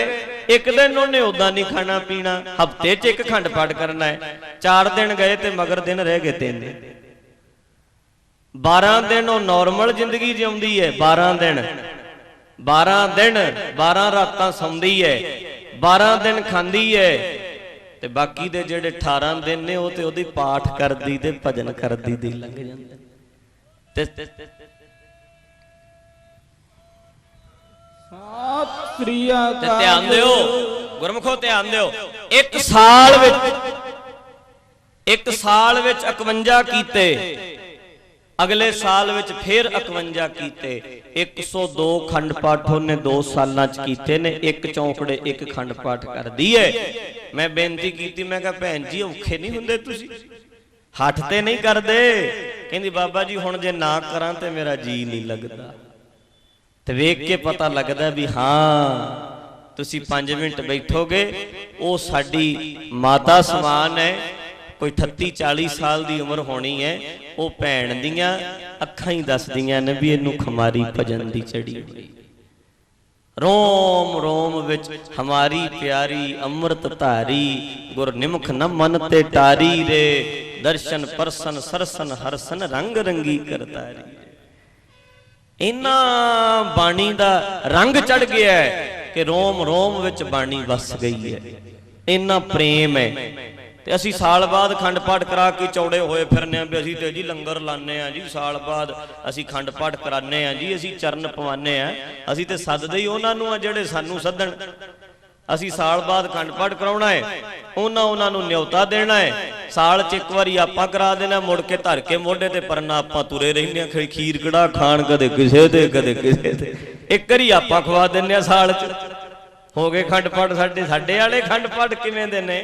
ਇੱਕ ਦਿਨ ਉਹਨੇ ਉਦਾਂ ਨਹੀਂ ਖਾਣਾ ਪੀਣਾ, ਹਫ਼ਤੇ 'ਚ 1 ਅਖੰਡ ਪਾਠ ਕਰਨਾ ਹੈ। 4 ਦਿਨ ਗਏ ਤੇ ਮਗਰ ਦਿਨ ਰਹਿ ਗਏ 3 ਦਿਨ। 12 दिन ਉਹ ਨੋਰਮਲ ਜ਼ਿੰਦਗੀ ਜਿਉਂਦੀ ਹੈ। 12 ਦਿਨ 12 ਰਾਤਾਂ ਸੌਂਦੀ ਹੈ, 12 ਦਿਨ ਖਾਂਦੀ ਹੈ, ਤੇ ਬਾਕੀ ਦੇ ਜਿਹੜੇ 18 ਦਿਨ ਨੇ ਉਹ ਤੇ ਉਹਦੀ ਪਾਠ ਕਰਦੀ ਤੇ ਭਜਨ ਕਰਦੀ ਦੀ ਲੰਘ ਜਾਂਦੇ ਤੇ ਸਤਿ ਸ੍ਰੀ ਅਕਾਲ। ਧਿਆਨ ਦਿਓ ਗੁਰਮਖੋ, ਧਿਆਨ ਦਿਓ। ਇੱਕ ਸਾਲ ਵਿੱਚ 51 ਕੀਤੇ, ਅਗਲੇ ਸਾਲ ਵਿੱਚ ਫਿਰ 51 ਕੀਤੇ। 102 ਖੰਡ ਪਾਠ ਉਹਨੇ 2 ਸਾਲਾਂ ਚ ਕੀਤੇ ਨੇ। ਇੱਕ ਚੌਂਕੜੇ ਇੱਕ ਖੰਡ ਪਾਠ ਕਰਦੀ ਹੈ। ਮੈਂ ਬੇਨਤੀ ਕੀਤੀ, ਮੈਂ ਕਿਹਾ ਭੈਣ ਜੀ ਔਖੇ ਨਹੀਂ ਹੁੰਦੇ ਤੁਸੀਂ, ਹੱਠ ਤੇ ਨਹੀਂ ਕਰਦੇ? ਕਹਿੰਦੀ ਬਾਬਾ ਜੀ ਹੁਣ ਜੇ ਨਾ ਕਰਾਂ ਤੇ ਮੇਰਾ ਜੀ ਨਹੀਂ ਲੱਗਦਾ। ਤੇ ਵੇਖ ਕੇ ਪਤਾ ਲੱਗਦਾ ਵੀ ਹਾਂ ਤੁਸੀਂ 5 ਮਿੰਟ ਬੈਠੋਗੇ। ਉਹ ਸਾਡੀ ਮਾਤਾ ਸਮਾਨ ਹੈ, ਕੋਈ 38-40 ਸਾਲ ਦੀ ਉਮਰ ਹੋਣੀ ਹੈ। ਉਹ ਭੈਣ ਦੀਆਂ ਅੱਖਾਂ ਹੀ ਦੱਸਦੀਆਂ ਨੇ ਵੀ ਇਹਨੂੰ ਖਮਾਰੀ ਭਜਨ ਦੀ ਚੜੀ ਹੋਈ। ਰੋਮ ਰੋਮ ਵਿੱਚ ਹਮਾਰੀ ਪਿਆਰੀ ਅੰਮ੍ਰਿਤ ਧਾਰੀ, ਗੁਰ ਨਿਮਖ ਨ ਮਨ ਤੇ ਟਾਰੀ ਰੇ, ਦਰਸ਼ਨ ਪਰਸਨ ਸਰਸਨ ਹਰਸਨ ਰੰਗ ਰੰਗੀ ਕਰਤਾਰੀ। ਇਹਨਾਂ ਬਾਣੀ ਦਾ ਰੰਗ ਚੜ ਗਿਆ ਹੈ ਕਿ ਰੋਮ ਰੋਮ ਵਿੱਚ ਬਾਣੀ ਵਸ ਗਈ ਹੈ। ਇੰਨਾ ਪ੍ਰੇਮ ਹੈ। ਤੇ ਅਸੀਂ ਸਾਲ ਬਾਅਦ ਖੰਡ ਪਾਠ ਕਰਾ ਕੇ ਚੌੜੇ ਹੋਏ ਫਿਰਨੇ ਆ ਵੀ ਅਸੀਂ ਤੇ ਜੀ ਲੰਗਰ ਲਾਣੇ ਆ ਜੀ, ਸਾਲ ਬਾਅਦ ਅਸੀਂ ਖੰਡ ਪਾਠ ਕਰਾਨੇ ਆ ਜੀ, ਅਸੀਂ ਚਰਨ ਪਵਾਨੇ ਆ। ਅਸੀਂ ਤੇ ਸੱਦਦੇ ਹੀ ਉਹਨਾਂ ਨੂੰ ਆ ਜਿਹੜੇ ਸਾਨੂੰ ਸੱਦਣ। ਅਸੀਂ ਸਾਲ ਬਾਅਦ ਖੰਡ ਪਾਠ ਕਰਾਉਣਾ ਹੈ, ਉਹਨਾਂ ਨੂੰ ਨਿਉਤਾ ਦੇਣਾ ਹੈ। ਸਾਲ ਚ ਇੱਕ ਵਾਰੀ ਆਪਾਂ ਕਰਾ ਦੇਣਾ, ਮੁੜ ਕੇ ਧਰ ਕੇ ਮੋਢੇ ਤੇ ਪਰਨਾ ਆਪਾਂ ਤੁਰੇ ਰਹਿੰਦੇ ਆ ਖੀਰ ਕੜਾ ਖਾਣ, ਕਦੇ ਕਿਸੇ ਦੇ ਕਦੇ ਕਿਸੇ ਦੇ। ਇੱਕ ਵਾਰੀ ਆਪਾਂ ਖਵਾ ਦਿੰਦੇ ਆ ਸਾਲ ਚ। ਹੋ ਗਏ ਖੰਡ ਪਾਠ ਸਾਡੇ ਵਾਲੇ ਖੰਡ ਪਾਠ ਕਿਵੇਂ ਦੇ ਨੇ?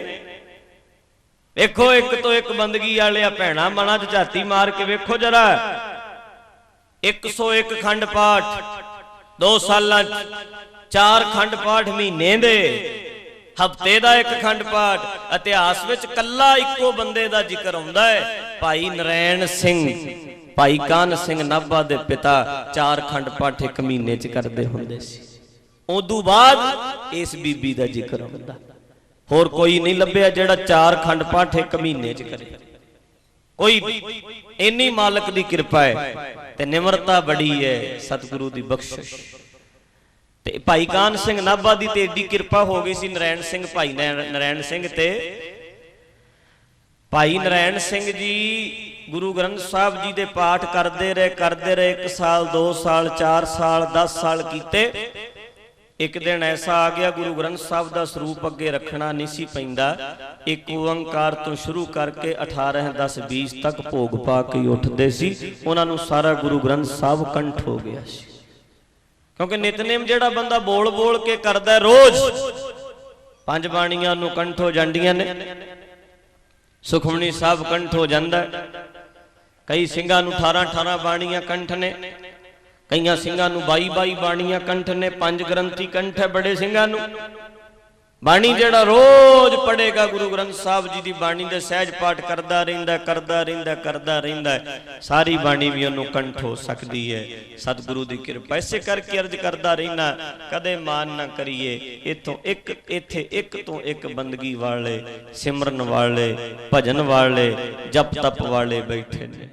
ਵੇਖੋ ਇੱਕ ਤੋਂ ਇੱਕ ਬੰਦਗੀ ਵਾਲਿਆ ਭੈਣਾ ਮਨਾਂ ਚ ਝਾਤੀ ਮਾਰ ਕੇ ਵੇਖੋ ਜਰਾ। 101 ਖੰਡ ਪਾਠ 2 ਸਾਲਾਂ 4 ਖੰਡ ਪਾਠ ਮਹੀਨੇ ਦੇ, ਹਫਤੇ ਦਾ 1 ਖੰਡ ਪਾਠ। ਇਤਿਹਾਸ ਵਿੱਚ ਕੱਲਾ ਇੱਕੋ ਬੰਦੇ ਦਾ ਜ਼ਿਕਰ ਆਉਂਦਾ ਹੈ, ਭਾਈ ਨਰੈਣ ਸਿੰਘ, ਭਾਈ ਕਾਨ ਸਿੰਘ ਨਾਭਾ ਦੇ ਪਿਤਾ 4 ਖੰਡ ਪਾਠ 1 ਮਹੀਨੇ ਚ ਕਰਦੇ ਹੁੰਦੇ ਸੀ। ਉਦੋਂ ਬਾਅਦ ਇਸ ਬੀਬੀ ਦਾ ਜ਼ਿਕਰ ਆਉਂਦਾ। ਹੋਰ ਕੋਈ ਨਹੀਂ ਲੱਭਿਆ ਜਿਹੜਾ 4 ਖੰਡ ਪਾਠ 1 ਮਹੀਨੇ ਚ ਕਰੇ। ਕੋਈ ਇੰਨੀ ਮਾਲਕ ਦੀ ਕਿਰਪਾ ਹੈ ਤੇ ਨਿਮਰਤਾ ਬੜੀ ਹੈ, ਸਤਿਗੁਰੂ ਦੀ ਬਖਸ਼ਿਸ਼। ਤੇ ਭਾਈ ਕਾਨ ਸਿੰਘ ਨਾਭਾ ਦੀ ਤੇ ਏਡੀ ਕਿਰਪਾ ਹੋ ਗਈ ਸੀ। ਨਰੈਣ ਸਿੰਘ, ਭਾਈ ਨਰੈਣ ਸਿੰਘ ਤੇ ਭਾਈ ਨਰੈਣ ਸਿੰਘ ਜੀ ਗੁਰੂ ਗ੍ਰੰਥ ਸਾਹਿਬ ਜੀ ਦੇ ਪਾਠ ਕਰਦੇ ਰਹੇ 1 ਸਾਲ 2 ਸਾਲ 4 ਸਾਲ 10 ਸਾਲ ਕੀਤੇ। ਇੱਕ ਦਿਨ ਐਸਾ ਆ ਗਿਆ, ਗੁਰੂ ਗ੍ਰੰਥ ਸਾਹਿਬ ਦਾ ਸਰੂਪ ਅੱਗੇ ਰੱਖਣਾ ਨਹੀਂ ਸੀ ਪੈਂਦਾ। 1 ਓੰਕਾਰ ਤੋਂ ਸ਼ੁਰੂ ਕਰਕੇ 18 10 20 ਤੱਕ ਭੋਗ ਪਾ ਕੇ ਉੱਠਦੇ ਸੀ। ਉਹਨਾਂ ਨੂੰ ਸਾਰਾ ਗੁਰੂ ਗ੍ਰੰਥ ਸਾਹਿਬ ਕੰਠ ਹੋ ਗਿਆ ਸੀ, ਕਿਉਂਕਿ ਨਿਤਨੇਮ ਜਿਹੜਾ ਬੰਦਾ ਬੋਲ ਬੋਲ ਕੇ ਕਰਦਾ ਰੋਜ਼, 5 ਬਾਣੀਆਂ ਨੂੰ ਕੰਠ ਹੋ ਜਾਂਦੀਆਂ ਨੇ। ਸੁਖਮਨੀ ਸਾਹਿਬ ਕੰਠ ਹੋ ਜਾਂਦਾ। ਕਈ ਸਿੰਘਾਂ ਨੂੰ 18 ਬਾਣੀਆਂ ਕੰਠ ਨੇ, ਕਈਆਂ ਸਿੰਘਾਂ ਨੂੰ 22 ਬਾਣੀਆਂ ਕੰਠ ਨੇ। 5 ਗ੍ਰੰਥੀ ਕੰਠ ਹੈ ਬੜੇ ਸਿੰਘਾਂ ਨੂੰ। ਬਾਣੀ ਜਿਹੜਾ ਰੋਜ਼ ਪੜੇਗਾ ਗੁਰੂ ਗ੍ਰੰਥ ਸਾਹਿਬ ਜੀ ਦੀ ਬਾਣੀ ਦੇ ਸਹਿਜ ਪਾਠ ਕਰਦਾ ਰਹਿੰਦਾ, ਸਾਰੀ ਬਾਣੀ ਵੀ ਉਹਨੂੰ ਕੰਠ ਹੋ ਸਕਦੀ ਹੈ ਸਤਿਗੁਰੂ ਦੀ ਕਿਰਪਾ। ਇਸੇ ਕਰਕੇ ਅਰਜ਼ ਕਰਦਾ ਰਹਿਣਾ, ਕਦੇ ਮਾਨ ਨਾ ਕਰੀਏ। ਇੱਥੇ ਇੱਕ ਤੋਂ ਇੱਕ ਬੰਦਗੀ ਵਾਲੇ, ਸਿਮਰਨ ਵਾਲੇ, ਭਜਨ ਵਾਲੇ, ਜਪ ਤਪ ਵਾਲੇ ਬੈਠੇ ਨੇ।